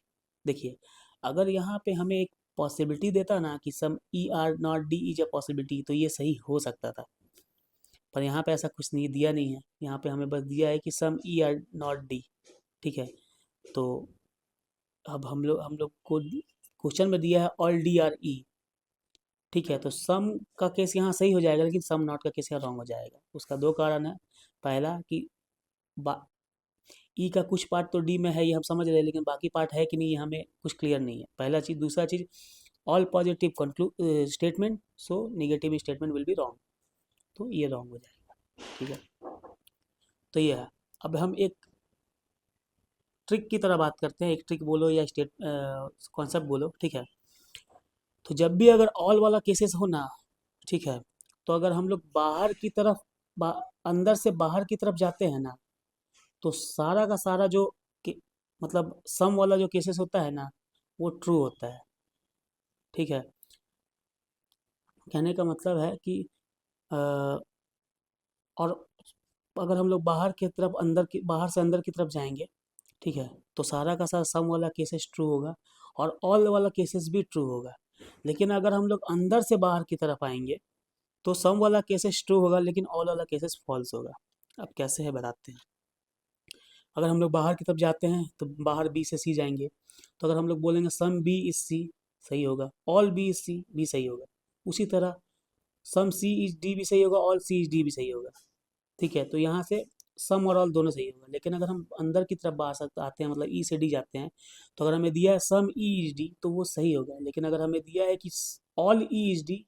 देखिए अगर यहाँ पे हमें एक पॉसिबिलिटी देता ना कि some E are not D is a possibility, तो ये सही हो सकता था, पर यहाँ पे ऐसा कुछ नहीं दिया नहीं है, यहाँ पे हमें बस दिया है कि some E are not D, ठीक है। तो अब हम लोग को क्वेश्चन में दिया है ऑल डी आर ई, ठीक है, तो सम का केस यहाँ सही हो जाएगा, लेकिन सम नॉट का केस यहाँ रॉन्ग हो जाएगा। उसका दो कारण है। पहला कि ई का कुछ पार्ट तो डी में है, ये हम समझ रहे हैं, लेकिन बाकी पार्ट है कि नहीं ये हमें कुछ क्लियर नहीं है, पहला चीज़। दूसरा चीज़, all positive statement, so negative statement will be wrong, तो ये रॉन्ग हो जाएगा। ठीक है, तो ये है। अब हम एक ट्रिक की तरह बात करते हैं, एक ट्रिक बोलो या स्टेट कॉन्सेप्ट बोलो। ठीक है, तो जब भी अगर ऑल वाला केसेस हो ना, ठीक है, तो अगर हम लोग बाहर की तरफ बा, अंदर से बाहर की तरफ जाते हैं ना, तो सारा का सारा जो मतलब सम वाला जो केसेस होता है ना, वो ट्रू होता है। ठीक है, कहने का मतलब है कि अ, और अगर हम लोग बाहर की तरफ बाहर से अंदर की तरफ जाएंगे, ठीक है, तो सारा का सारा सम वाला केसेस ट्रू होगा और ऑल वाला केसेस भी ट्रू होगा। लेकिन अगर हम लोग अंदर से बाहर की तरफ आएंगे, तो सम वाला केसेस ट्रू होगा लेकिन ऑल वाला केसेस फॉल्स होगा। अब कैसे है बताते हैं। अगर हम लोग बाहर की तरफ जाते हैं तो बाहर बी से सी जाएंगे, तो अगर हम लोग बोलेंगे सम बी इज सी, सही होगा। ऑल बी इज सी, भी सही होगा। उसी तरह सम सी इज डी भी सही होगा, ऑल सी इज डी भी सही होगा। ठीक है, तो यहाँ से सम और ऑल दोनों सही होगा। लेकिन अगर हम अंदर की तरफ बाहर आते हैं, मतलब ई से डी जाते हैं, तो अगर हमें दिया है सम ई इज डी, तो वो सही होगा। लेकिन अगर हमें दिया है कि ऑल ई इज डी,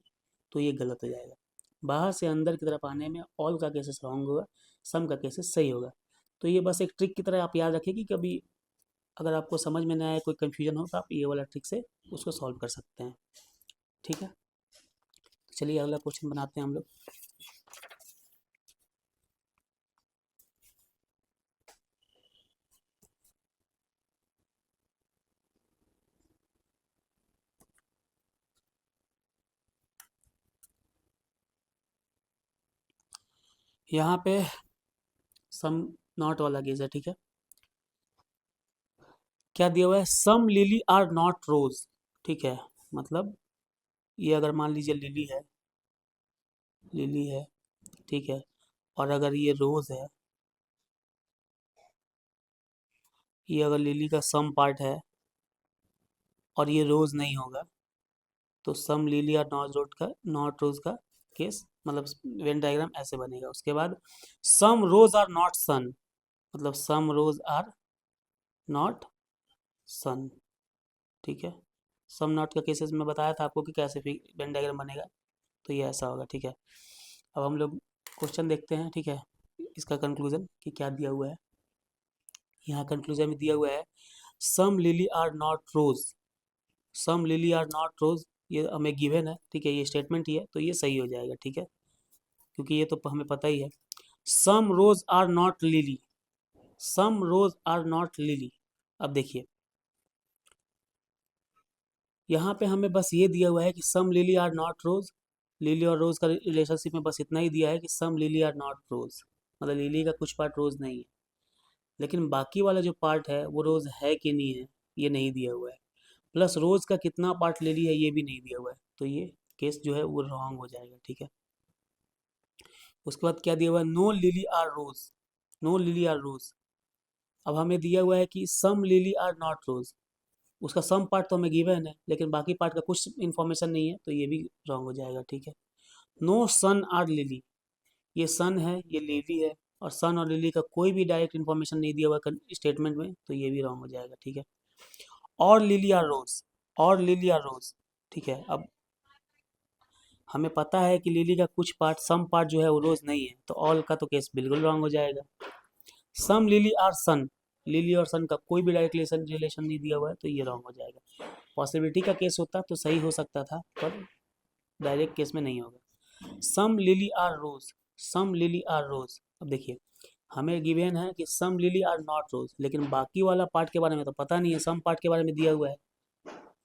तो ये गलत हो जाएगा। बाहर से अंदर की तरफ आने में ऑल का केसेस रॉन्ग होगा, सम का केसेस सही होगा। तो ये बस एक ट्रिक की तरह आप याद रखिए कि कभी अगर आपको समझ में ना आए, कोई कन्फ्यूजन हो, तो आप ये वाला ट्रिक से उसको सॉल्व कर सकते हैं। ठीक है, चलिए अगला क्वेश्चन बनाते हैं हम लोग। यहाँ पे सम नॉट वाला केस है। ठीक है, क्या दिया हुआ है, सम लिली आर नॉट रोज। ठीक है, मतलब ये अगर मान लीजिए लिली है, लिली है, ठीक है, और अगर ये रोज है, ये अगर लिली का सम पार्ट है और ये रोज नहीं होगा, तो सम लिली और नॉट रोज का केस, मतलब वेन डायग्राम ऐसे बनेगा। उसके बाद सम रोज आर नॉट सन, मतलब सम रोज आर नॉट सन। ठीक है, सम नॉट का केसेस में बताया था आपको कि कैसे वेन डायग्राम बनेगा, तो ये ऐसा होगा। ठीक है, अब हम लोग क्वेश्चन देखते हैं। ठीक है, इसका कंक्लूजन कि क्या दिया हुआ है। यहाँ कंक्लूजन में दिया हुआ है some lily are not rose, some lily are not rose, ये हमें गिवन है। ठीक है, ये स्टेटमेंट ही है, तो ये सही हो जाएगा। ठीक है, क्योंकि ये तो हमें पता ही है। Some rose are not lily, some rose are not lily. अब देखिए, यहाँ पे हमें बस ये दिया हुआ है कि some lily are not rose, lily और रोज का रिलेशनशिप में बस इतना ही दिया है कि सम लिली आर नॉट रोज, मतलब लिली का कुछ पार्ट रोज नहीं है। लेकिन बाकी वाला जो पार्ट है वो रोज है कि नहीं है, ये नहीं दिया हुआ है। प्लस रोज का कितना पार्ट लिली है ये भी नहीं दिया हुआ है, तो ये केस जो है वो रॉन्ग हो जाएगा। ठीक है, उसके बाद क्या दिया हुआ है, no lily are rose, no lily are rose. अब हमें दिया हुआ है कि some lily are not rose, उसका सम पार्ट तो हमें गिवन है, लेकिन बाकी पार्ट का कुछ इन्फॉर्मेशन नहीं है, तो ये भी रॉन्ग हो जाएगा। ठीक है, नो सन आर लिली, ये सन है, ये लिली है, और सन और लिली का कोई भी डायरेक्ट इन्फॉर्मेशन नहीं दिया हुआ स्टेटमेंट में, तो ये भी रॉन्ग हो जाएगा। ठीक है, और लिली आर रोज, और लिली आर रोज। ठीक है, अब हमें पता है कि लिली का कुछ पार्ट, सम पार्ट जो है वो रोज नहीं है, तो ऑल का तो केस बिल्कुल रॉन्ग हो जाएगा। सम लिली आर सन, लिली और सन का कोई भी डायरेक्ट रिलेशन नहीं दिया हुआ है, तो ये रॉन्ग हो जाएगा। पॉसिबिलिटी का केस होता तो सही हो सकता था, पर डायरेक्ट केस में नहीं होगा। Some lily are rose, some lily are rose. अब देखिए, हमें गिवन है कि some lily are not rose, लेकिन बाकी वाला पार्ट के बारे में तो पता नहीं है, सम पार्ट के बारे में दिया हुआ है,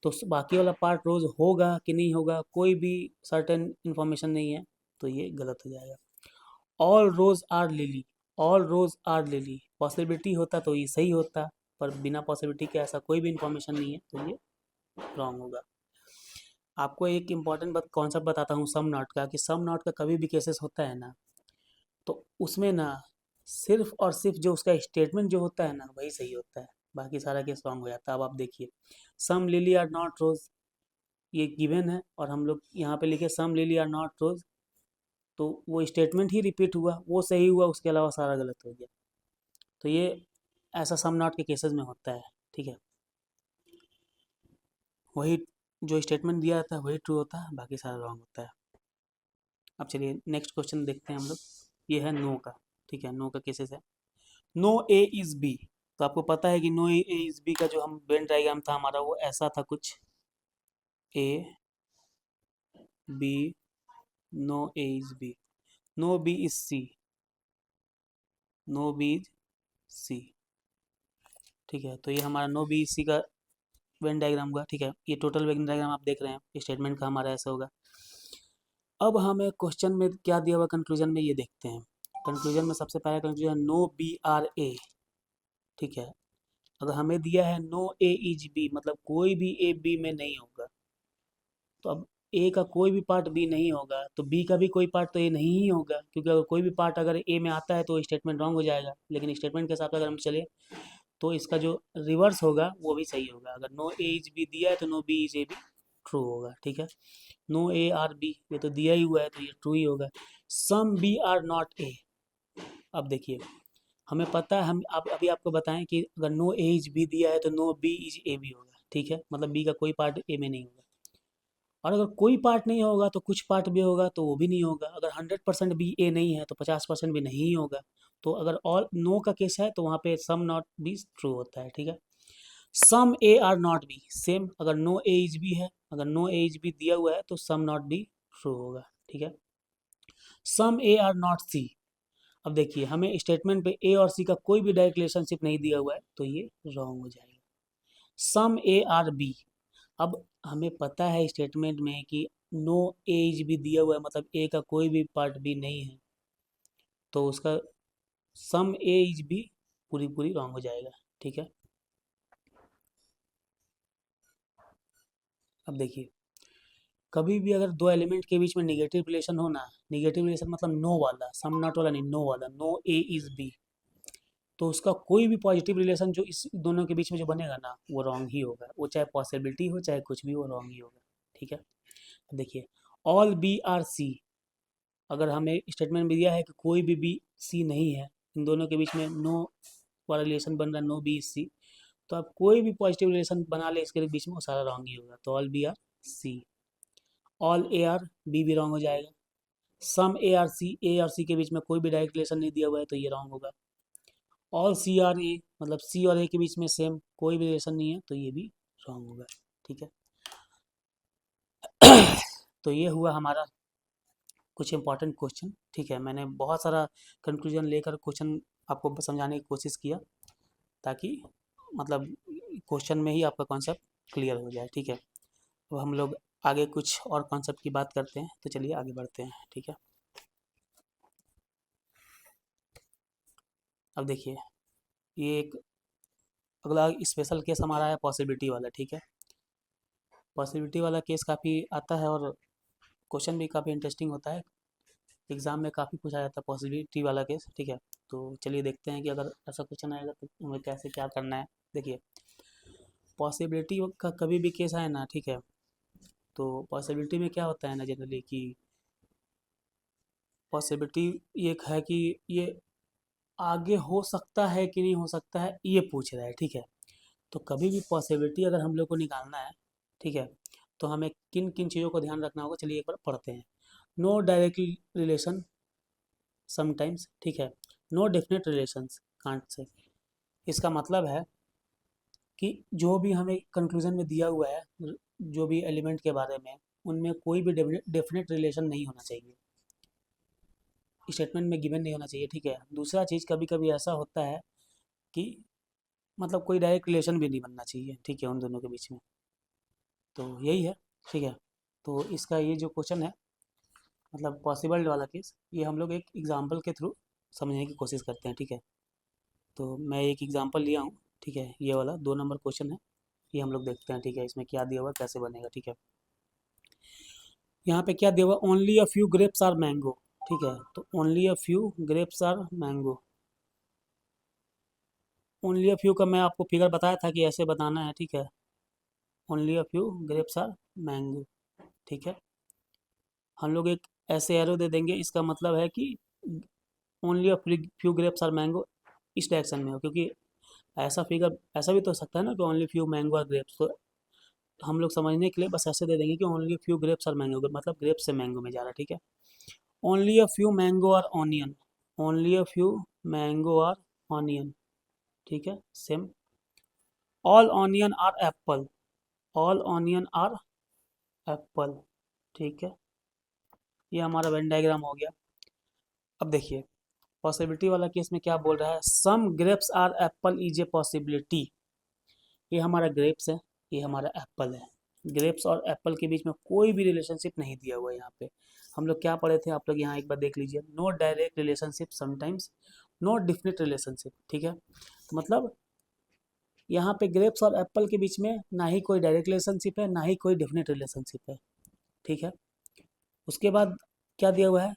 तो बाकी वाला पार्ट रोज होगा कि नहीं होगा कोई भी सर्टेन इन्फॉर्मेशन नहीं है, तो ये गलत हो जाएगा। All rose are lily, all rose are lily, possibility होता तो ये सही होता, पर बिना पॉसिबिलिटी के ऐसा कोई भी इन्फॉर्मेशन नहीं है, तो ये रॉन्ग होगा। आपको एक इम्पॉर्टेंट कॉन्सेप्ट बताता हूँ सम नॉट का, कि सम नॉट का कभी भी केसेस होता है ना, तो उसमें ना सिर्फ और सिर्फ जो उसका स्टेटमेंट जो होता है ना वही सही होता है, बाकी सारा केस रॉन्ग हो जाता है। अब आप देखिए, सम लिली आर नॉट रोज, ये गिवन है और हम लोग यहाँ पे लिखे सम लिली आर नॉट रोज, तो वो स्टेटमेंट ही रिपीट हुआ, वो सही हुआ, उसके अलावा सारा गलत हो गया। तो ये ऐसा सम नॉट के केसेस में होता है, ठीक है। वही जो स्टेटमेंट दिया जाता है वही ट्रू होता है, बाकी सारा रॉन्ग होता है। अब चलिए नेक्स्ट क्वेश्चन देखते हैं हम लोग। ये है नो का, ठीक है, नो का केसेस है। नो ए इज बी, तो आपको पता है कि नो ए इज बी का जो हम वेन डायग्राम था हमारा वो ऐसा था कुछ, A B, no A is B, no B is C, no B is C, ठीक है। तो ये हमारा नो बी इज सी का वेन डायग्राम हुआ, ठीक है। ये टोटल वेन डायग्राम आप देख रहे हैं, स्टेटमेंट का हमारा ऐसा होगा। अब हमें क्वेश्चन में क्या दिया हुआ कंक्लूजन में, ये देखते हैं। कंक्लूजन में सबसे पहला कंक्लूजन नो बी आर ए, ठीक है। अगर हमें दिया है नो ए इज बी, मतलब कोई भी ए बी में नहीं होगा, तो अब ए का कोई भी पार्ट बी नहीं होगा तो बी का भी कोई पार्ट तो ए नहीं ही होगा, क्योंकि अगर कोई भी पार्ट अगर ए में आता है तो स्टेटमेंट रॉन्ग हो जाएगा। लेकिन स्टेटमेंट के हिसाब से अगर हम चले तो इसका जो रिवर्स होगा वो भी सही होगा। अगर नो ए इज बी दिया है तो नो बी इज ए भी ट्रू होगा, ठीक है। नो ए आर बी, ये तो दिया ही हुआ है तो ये ट्रू ही होगा। Some B are not A, अब देखिए हमें पता है, हम अब अभी आपको बताएं कि अगर नो ए इज बी दिया है तो नो बी इज ए भी होगा, ठीक है। मतलब बी का कोई पार्ट ए में नहीं होगा, और अगर कोई पार्ट नहीं होगा तो कुछ पार्ट भी होगा तो वो भी नहीं होगा। अगर 100% बी ए नहीं है तो 50% भी नहीं होगा। तो अगर ऑल नो का केस है तो वहाँ पे सम नॉट बी ट्रू होता है, ठीक है। Some A are not B, same, अगर नो ए इज बी है, अगर नो ए इज बी दिया हुआ है तो सम नॉट बी ट्रू होगा, ठीक है। सम ए आर नॉट सी, अब देखिए हमें स्टेटमेंट पे ए और सी का कोई भी डायरेक्ट रिलेशनशिप नहीं दिया हुआ है तो ये रॉन्ग हो जाएगा। सम ए आर बी, अब हमें पता है स्टेटमेंट में कि नो एज भी दिया हुआ है, मतलब ए का कोई भी पार्ट भी नहीं है, तो उसका सम एज भी पूरी पूरी रॉन्ग हो जाएगा, ठीक है। अब देखिए कभी भी अगर दो एलिमेंट के बीच में निगेटिव रिलेशन हो ना, निगेटिव रिलेशन मतलब नो वाला, सम नॉट वाला नहीं, नो वाला, नो ए इज बी, तो उसका कोई भी पॉजिटिव रिलेशन जो इस दोनों के बीच में जो बनेगा ना वो रॉन्ग ही होगा। वो चाहे पॉसिबिलिटी हो चाहे कुछ भी, वो रॉन्ग ही होगा, ठीक है। अब देखिए ऑल बी आर सी, अगर हमें स्टेटमेंट में दिया है कि कोई भी सी नहीं है, इन दोनों के बीच में नो वाला रिलेशन बन रहा है, नो बी सी, तो आप कोई भी पॉजिटिव रिलेशन बना ले इसके बीच में वो सारा रॉन्ग ही होगा। तो all B are C, all A are B भी रॉन्ग हो जाएगा। सम ए और सी के बीच में कोई भी डायरेक्ट रिलेशन नहीं दिया हुआ है तो ये रॉन्ग होगा। ऑल सी आर ए, मतलब सी और ए के बीच में सेम कोई भी रिलेशन नहीं है तो ये भी रॉन्ग होगा, ठीक है। तो ये हुआ हमारा कुछ इंपॉर्टेंट क्वेश्चन, ठीक है। मैंने बहुत सारा कंक्लूजन लेकर क्वेश्चन आपको समझाने की कोशिश किया, ताकि मतलब क्वेश्चन में ही आपका कॉन्सेप्ट क्लियर हो जाए, ठीक है। अब हम लोग आगे कुछ और कॉन्सेप्ट की बात करते हैं, तो चलिए आगे बढ़ते हैं, ठीक है। अब देखिए ये एक अगला स्पेशल केस हमारा है पॉसिबिलिटी वाला, ठीक है। पॉसिबिलिटी वाला केस काफ़ी आता है और क्वेश्चन भी काफ़ी इंटरेस्टिंग होता है, एग्ज़ाम में काफ़ी पूछा जाता है पॉसिबिलिटी वाला केस, ठीक है। तो चलिए देखते हैं कि अगर ऐसा क्वेश्चन आएगा तो हमें कैसे क्या करना है। देखिए पॉसिबिलिटी का कभी भी केस आए ना, ठीक है, तो पॉसिबिलिटी में क्या होता है ना जनरली कि पॉसिबिलिटी ये है कि ये आगे हो सकता है कि नहीं हो सकता है ये पूछ रहा है, ठीक है। तो कभी भी पॉसिबिलिटी अगर हम लोग को निकालना है, ठीक है, तो हमें किन किन चीज़ों को ध्यान रखना होगा, चलिए एक बार पढ़ते हैं। नो डायरेक्ट रिलेशन समटाइम्स, ठीक है। No definite relations can't say, इसका मतलब है कि जो भी हमें कंक्लूजन में दिया हुआ है, जो भी एलिमेंट के बारे में, उनमें कोई भी डेफिनेट रिलेशन नहीं होना चाहिए, स्टेटमेंट में गिवन नहीं होना चाहिए, ठीक है। दूसरा चीज़ कभी कभी ऐसा होता है कि मतलब कोई डायरेक्ट रिलेशन भी नहीं बनना चाहिए, ठीक है, उन दोनों के बीच में। तो यही है, ठीक है। तो इसका ये जो क्वेश्चन है मतलब पॉसिबल वाला केस, ये हम लोग एक एग्जांपल के थ्रू समझने की कोशिश करते हैं, ठीक है। तो मैं एक एग्जांपल लिया हूँ, ठीक है, ये वाला 2 नंबर क्वेश्चन है, ये हम लोग देखते हैं, ठीक है, इसमें क्या दिया हुआ कैसे बनेगा, ठीक है। यहाँ पे क्या दिया हुआ, only a few grapes are mango, ठीक है। तो only a few grapes are mango, only a few का मैं आपको फिगर बताया था कि ऐसे बताना है, ठीक है। Only a few grapes are mango, ठीक है। हम लोग एक ऐसे एरो दे देंगे, इसका मतलब है कि only a few grapes are mango इस डायरेक्शन में हो, क्योंकि ऐसा फिगर ऐसा भी तो हो सकता है ना कि only few mango are grapes, तो हम लोग समझने के लिए बस ऐसे दे देंगे कि only few grapes are mango, मतलब ग्रेप्स से मैंगो में जा रहा है, ठीक है। Only a few mango are onion, only a few mango are onion, ठीक है। Same, all onion are apple, all onion are apple, ठीक है। ये हमारा वेन डायग्राम हो गया। अब देखिए पॉसिबिलिटी वाला केस में क्या बोल रहा है, some grapes are apple is a possibility. ये हमारा ग्रेप्स है, ये हमारा एप्पल है। ग्रेप्स और एप्पल के बीच में कोई भी रिलेशनशिप नहीं दिया हुआ है यहाँ पे। हम लोग क्या पढ़े थे, आप लोग यहाँ एक बार देख लीजिए, no direct relationship sometimes, no definite relationship, ठीक है। तो मतलब यहाँ पे ग्रेप्स और एप्पल के बीच में ना ही कोई डायरेक्ट रिलेशनशिप है, ना ही कोई डेफिनेट रिलेशनशिप है, ठीक है। उसके बाद क्या दिया हुआ है,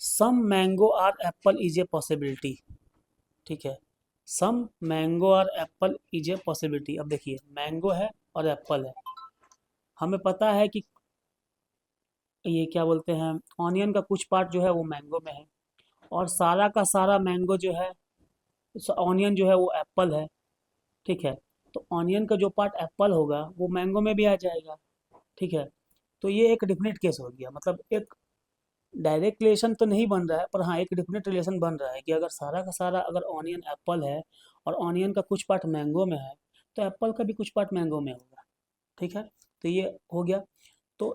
some mango are apple is a possibility, ठीक है। सम मैंगो और एप्पल इज ए पॉसिबिलिटी। अब देखिए मैंगो है और एप्पल है, हमें पता है कि ये क्या बोलते हैं, ऑनियन का कुछ पार्ट जो है वो मैंगो में है, और सारा का सारा मैंगो जो है, ऑनियन जो है वो एप्पल है, ठीक है। तो ऑनियन का जो पार्ट एप्पल होगा वो मैंगो में भी आ जाएगा, ठीक है। तो ये एक डिफिनेट केस हो गया, मतलब एक डायरेक्ट रिलेशन तो नहीं बन रहा है, पर हाँ एक डिफिनेट रिलेशन बन रहा है कि अगर सारा का सारा अगर ऑनियन एप्पल है और ऑनियन का कुछ पार्ट मैंगो में है, तो एप्पल का भी कुछ पार्ट मैंगो में होगा, ठीक है। तो ये हो गया। तो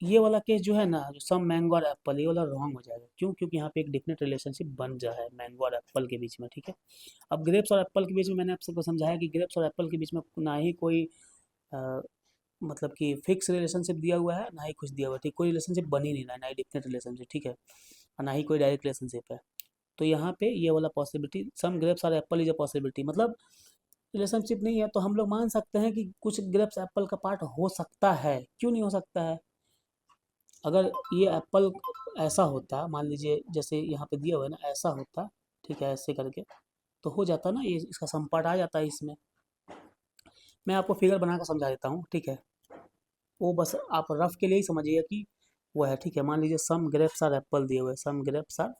ये वाला केस जो है ना, जो सम मैंगो और एप्पल, ये वाला रॉन्ग हो जाएगा, क्यों, क्योंकि यहाँ पे एक डिफिनेट रिलेशनशिप बन रहा है मैंगो और एप्पल के बीच में, ठीक है। अब ग्रेप्स और एप्पल के बीच में मैंने आप सबको समझाया कि ग्रेप्स और एप्पल के बीच में ना ही कोई अ, मतलब कि फिक्स रिलेशनशिप दिया हुआ है, ना ही कुछ दिया हुआ है, ठीक, कोई रिलेशनशिप बन ही नहीं रहा है, ना ही डिफिनेट रिलेशनशिप, ठीक है, और ना ही कोई डायरेक्ट रिलेशनशिप है। तो यहाँ पे ये वाला पॉसिबिलिटी, सम ग्रेप्स और एप्पल इज अ पॉसिबिलिटी, मतलब रिलेशनशिप नहीं है, तो हम लोग मान सकते हैं कि कुछ ग्रेप्स एप्पल का पार्ट हो सकता है, क्यों नहीं हो सकता है। अगर ये एप्पल ऐसा होता, मान लीजिए जैसे यहाँ पे दिया हुआ है ना, ऐसा होता, ठीक है, ऐसे करके तो हो जाता ना, ये इसका सम पार्ट आ जाता है इसमें। मैं आपको फिगर बना कर समझा देता हूँ, ठीक है। वो बस आप रफ के लिए ही समझिए कि वो है, ठीक है। मान लीजिए सम ग्रेप्स आर एप्पल दिए हुए, सम ग्रेप्स आर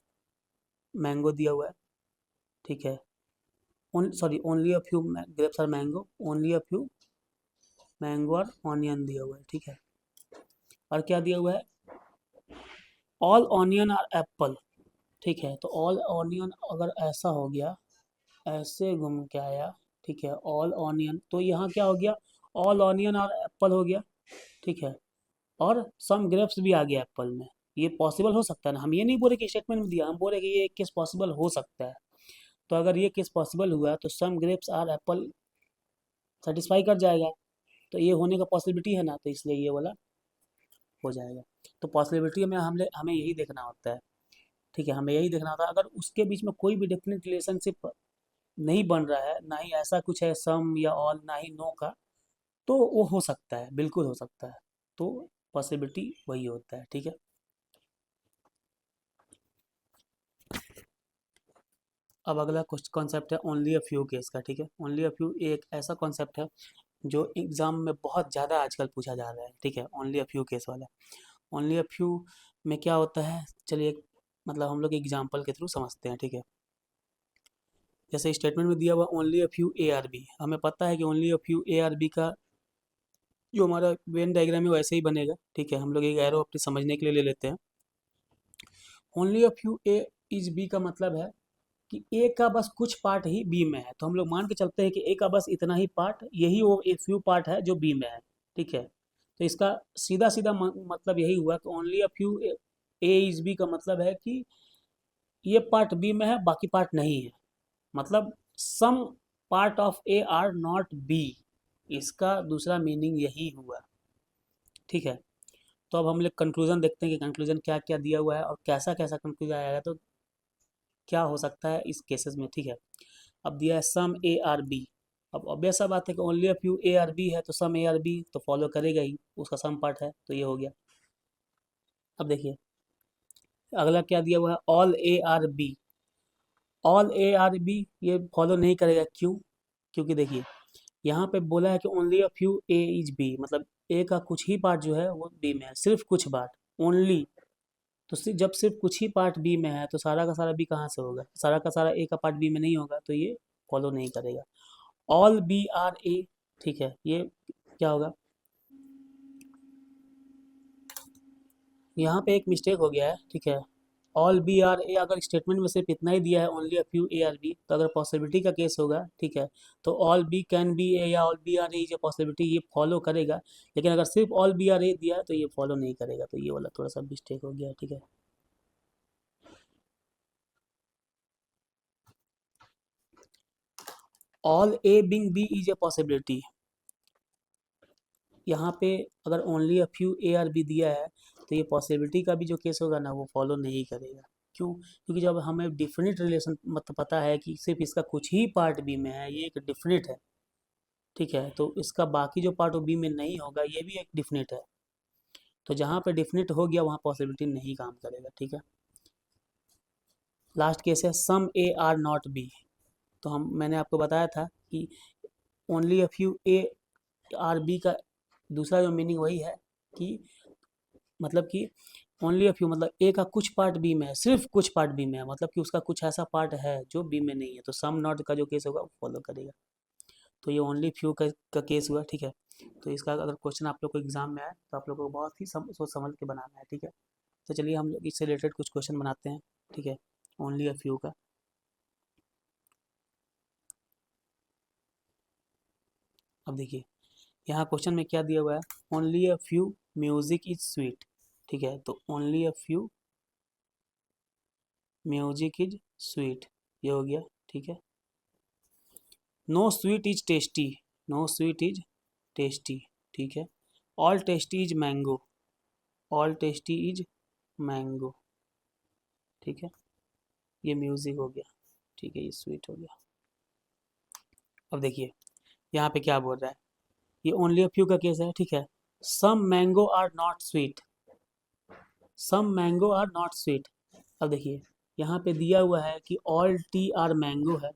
मैंगो दिया हुआ है, ठीक है। Sorry only a few grapes are mango, only a few mango और ऑनियन दिया हुआ है, ठीक है। और क्या दिया हुआ है, ऑल ऑनियन आर एप्पल, ठीक है। तो ऑल ऑनियन अगर ऐसा हो गया, ऐसे घूम के आया, ठीक है, ऑल ऑनियन, तो यहाँ क्या हो गया, ऑल ऑनियन और एप्पल हो गया, ठीक है। और सम ग्रेप्स भी आ गया एप्पल में। ये पॉसिबल हो सकता है ना, हम ये नहीं बोले कि स्टेटमेंट में दिया, हम बोले कि ये एक केस पॉसिबल हो सकता है। तो अगर ये केस पॉसिबल हुआ तो some grapes are Apple satisfy कर जाएगा, तो ये होने का पॉसिबिलिटी है ना, तो इसलिए ये वाला हो जाएगा। तो पॉसिबिलिटी में हमें हमें यही देखना होता है, ठीक है, हमें यही देखना होता है। अगर उसके बीच में कोई भी डेफिनेट रिलेशनशिप नहीं बन रहा है, ना ही ऐसा कुछ है सम या ऑल, ना ही नो का, तो वो हो सकता है, बिल्कुल हो सकता है। तो पॉसिबिलिटी वही होता है, ठीक है। अब अगला कुछ कॉन्सेप्ट है ओनली अ फ्यू केस का, ठीक है। ओनली अ फ्यू एक ऐसा कॉन्सेप्ट है जो एग्जाम में बहुत ज़्यादा आजकल पूछा जा रहा है, ठीक है, ओनली अ फ्यू केस वाला। ओनली अ फ्यू में क्या होता है, चलिए मतलब हम लोग एग्जाम्पल के थ्रू समझते हैं, ठीक है। जैसे स्टेटमेंट में दिया हुआ only a few A are B, हमें पता है कि only a few A are B का जो हमारा वेन डायग्राम है वैसे ही बनेगा, ठीक है। हम लोग एक एरो अपने समझने के लिए ले लेते हैं। Only a few A is B का मतलब है कि ए का बस कुछ पार्ट ही बी में है, तो हम लोग मान के चलते हैं कि ए का बस इतना ही पार्ट, यही वो ए फ्यू पार्ट है जो बी में है, ठीक है। तो इसका सीधा सीधा मतलब यही हुआ कि only a few A is B का मतलब है कि ये पार्ट बी में है, बाकी पार्ट नहीं है, मतलब some part of A are not B, इसका दूसरा मीनिंग यही हुआ, ठीक है। तो अब हम लोग कंक्लूजन देखते हैं कि कंक्लूजन क्या क्या दिया हुआ है और कैसा कैसा कंक्लूजन आएगा, तो क्या हो सकता है इस केसेस में, ठीक है। अब दिया है सम ए आर बी, अब ऑब्वियस सा बात है कि only a few A are B है, तो सम ए आर बी तो फॉलो करेगा ही, उसका सम पार्ट है, तो ये हो गया। अब देखिए अगला क्या दिया हुआ है, all A are B, all A are B ये फॉलो नहीं करेगा, क्यों, क्योंकि देखिए यहाँ पे बोला है कि only a few A is B, मतलब ए का कुछ ही पार्ट जो है वो बी में है, सिर्फ कुछ पार्ट, ओनली। तो जब सिर्फ कुछ ही पार्ट बी में है तो सारा का सारा बी कहाँ से होगा, सारा का सारा ए का पार्ट बी में नहीं होगा, तो ये फॉलो नहीं करेगा। ऑल बी आर ए, ठीक है, ये क्या होगा, यहाँ पे एक मिस्टेक हो गया है, ठीक है। ऑल बी आर ए अगर स्टेटमेंट में सिर्फ इतना ही दिया है, only a few A are B, तो अगर पॉसिबिलिटी का केस होगा, ठीक है, तो all B can be A या ऑल बी आर ए जो पॉसिबिलिटी, ये फॉलो करेगा। लेकिन अगर सिर्फ ऑल बी आर ए दिया है तो ये फॉलो नहीं करेगा, तो ये वाला थोड़ा सा मिस्टेक हो गया, ठीक है। All A being B is a possibility, यहाँ पे अगर only a few A are B दिया है तो ये पॉसिबिलिटी का भी जो केस होगा ना वो फॉलो नहीं करेगा। क्यों? क्योंकि जब हमें डिफिनिट रिलेशन मतलब पता है कि सिर्फ इसका कुछ ही पार्ट बी में है, ये एक डिफिनिट है, ठीक है, तो इसका बाकी जो पार्ट वो बी में नहीं होगा, ये भी एक डिफिनिट है। तो जहाँ पे डिफिनिट हो गया वहाँ पॉसिबिलिटी नहीं काम करेगा, ठीक है। लास्ट केस है some A are not B. तो मैंने आपको बताया था कि only a few A are B का दूसरा जो मीनिंग वही है कि मतलब कि ओनली अ फ्यू मतलब ए का कुछ पार्ट बी में है, सिर्फ कुछ पार्ट बी में है, मतलब कि उसका कुछ ऐसा पार्ट है जो बी में नहीं है, तो सम नॉट का जो केस होगा वो फॉलो करेगा। तो ये ओनली फ्यू का केस हुआ, ठीक है। तो इसका अगर क्वेश्चन आप लोग को एग्जाम में आए तो आप लोग को बहुत ही सोच समझ के बनाना है, ठीक है। तो चलिए हम लोग इससे रिलेटेड कुछ क्वेश्चन बनाते हैं, ठीक है, ओनली अ फ्यू का। अब देखिए यहाँ क्वेश्चन में क्या दिया हुआ है, only a few music is sweet, ठीक है, तो only a few music is sweet, ये हो गया, ठीक है। No sweet is tasty, no sweet is tasty, ठीक है। All tasty is mango, all tasty is mango, ठीक है, ये म्यूजिक हो गया, ठीक है, ये स्वीट हो गया। अब देखिए यहाँ पे क्या बोल रहा है, ये ओनली अ फ्यू का केस है, ठीक है। Some mango are not sweet, some mango are not sweet. अब देखिए यहाँ पे दिया हुआ है कि ऑल टी आर मैंगो है,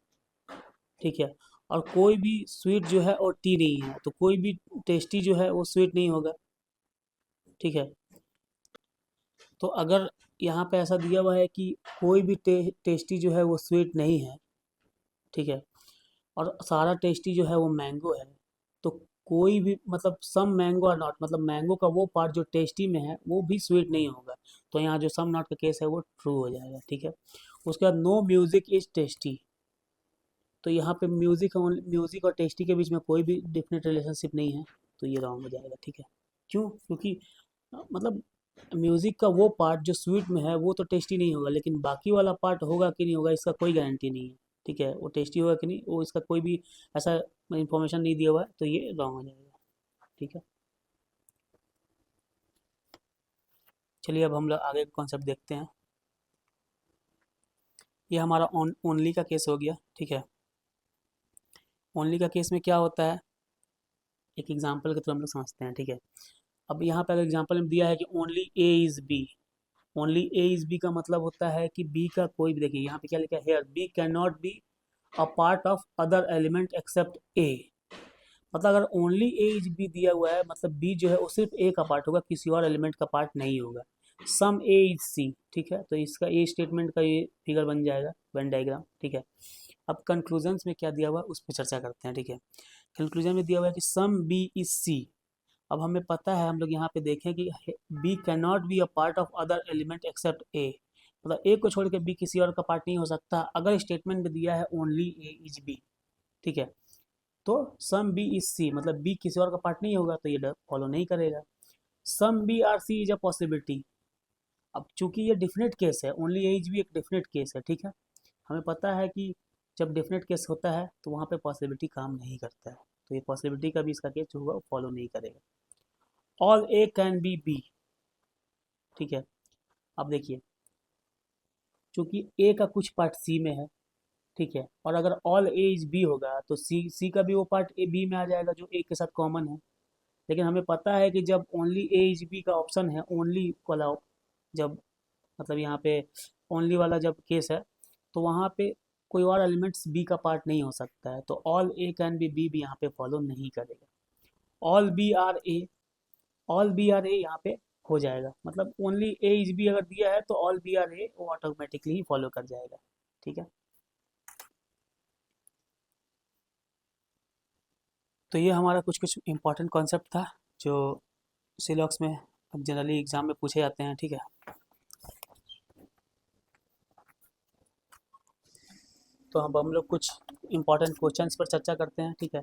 ठीक है, और कोई भी स्वीट जो है और टी नहीं है, तो कोई भी टेस्टी जो है वो स्वीट नहीं होगा, ठीक है। तो अगर यहाँ पे ऐसा दिया हुआ है कि कोई भी टेस्टी जो है वो स्वीट नहीं है, ठीक है, और सारा टेस्टी जो है वो मैंगो है, तो कोई भी मतलब सम मैंगो और नॉट मतलब मैंगो का वो पार्ट जो टेस्टी में है वो भी स्वीट नहीं होगा, तो यहाँ जो सम नॉट का केस है वो ट्रू हो जाएगा, ठीक है। उसके बाद नो म्यूजिक इज टेस्टी, तो यहाँ पे म्यूजिक और टेस्टी के बीच में कोई भी डिफिनेट रिलेशनशिप नहीं है, तो ये रॉन्ग हो जाएगा, ठीक है। क्यों? क्योंकि मतलब म्यूजिक का वो पार्ट जो स्वीट में है वो तो टेस्टी नहीं होगा, लेकिन बाकी वाला पार्ट होगा कि नहीं होगा इसका कोई गारंटी नहीं है, ठीक है, वो टेस्टी होगा कि नहीं वो इसका कोई भी ऐसा इंफॉर्मेशन नहीं दिया हुआ है, तो ये रॉन्ग हो जाएगा, ठीक है। चलिए अब हम लोग आगे का कॉन्सेप्ट देखते हैं। ये हमारा ओनली का केस हो गया, ठीक है। ओनली का केस में क्या होता है, एक एग्जाम्पल के थ्रू हम लोग समझते हैं, ठीक है। अब यहाँ पे अगर एग्जाम्पल में दिया है कि only A is B, only A is B का मतलब होता है कि बी का कोई भी, देखिए यहाँ पे क्या लिखा है, here B can not be a part of other element except A. मतलब अगर ओनली ए इज बी दिया हुआ है मतलब बी जो है वो सिर्फ ए का पार्ट होगा, किसी और एलिमेंट का पार्ट नहीं होगा। सम ए इज सी, ठीक है, तो इसका ए स्टेटमेंट का ये फिगर बन जाएगा, वेन डायग्राम, ठीक है। अब कंक्लूजन्स में क्या दिया हुआ है उस पर चर्चा करते हैं, ठीक है। कंक्लूजन में दिया हुआ है कि सम बी इज सी। अब हमें पता है, हम लोग यहाँ पे देखें कि B can not be a part of other element except A, मतलब ए को छोड़ के बी किसी और का पार्ट नहीं हो सकता अगर स्टेटमेंट में दिया है ओनली ए इज बी, ठीक है। तो सम बी इज सी मतलब बी किसी और का पार्ट नहीं होगा, तो ये फॉलो नहीं करेगा। Some B are C is a possibility. अब चूंकि ये डिफिनेट केस है, ओनली ए इज बी एक डिफिनेट केस है, ठीक है। हमें पता है कि जब डिफिनेट केस होता है तो वहाँ पे पॉसिबिलिटी काम नहीं करता है, तो ये पॉसिबिलिटी का भी इसका केस जो होगा वो फॉलो नहीं करेगा। All A can be B, ठीक है। अब देखिए चूंकि ए का कुछ पार्ट सी में है, ठीक है, और अगर ऑल ए इज बी होगा तो सी का भी वो पार्ट ए बी में आ जाएगा जो ए के साथ कॉमन है। लेकिन हमें पता है कि जब ओनली ए इज बी का ऑप्शन है, ओनली वाला, जब मतलब यहाँ पे ओनली वाला जब केस है, तो वहाँ पे कोई और एलिमेंट्स बी का पार्ट नहीं हो सकता है, तो all A can be B भी यहाँ पे फॉलो नहीं करेगा। All B are A, all B are A यहाँ पे हो जाएगा, मतलब ओनली ए इज बी अगर दिया है तो ऑल बी आर ए वो ऑटोमेटिकली ही फॉलो कर जाएगा। ठीक है, तो ये हमारा कुछ कुछ इम्पोर्टेंट कॉन्सेप्ट था जो सिलॉक्स में जनरली एग्जाम में पूछे जाते हैं। ठीक है, तो अब हम लोग कुछ इम्पोर्टेंट क्वेश्चंस पर चर्चा करते हैं। ठीक है,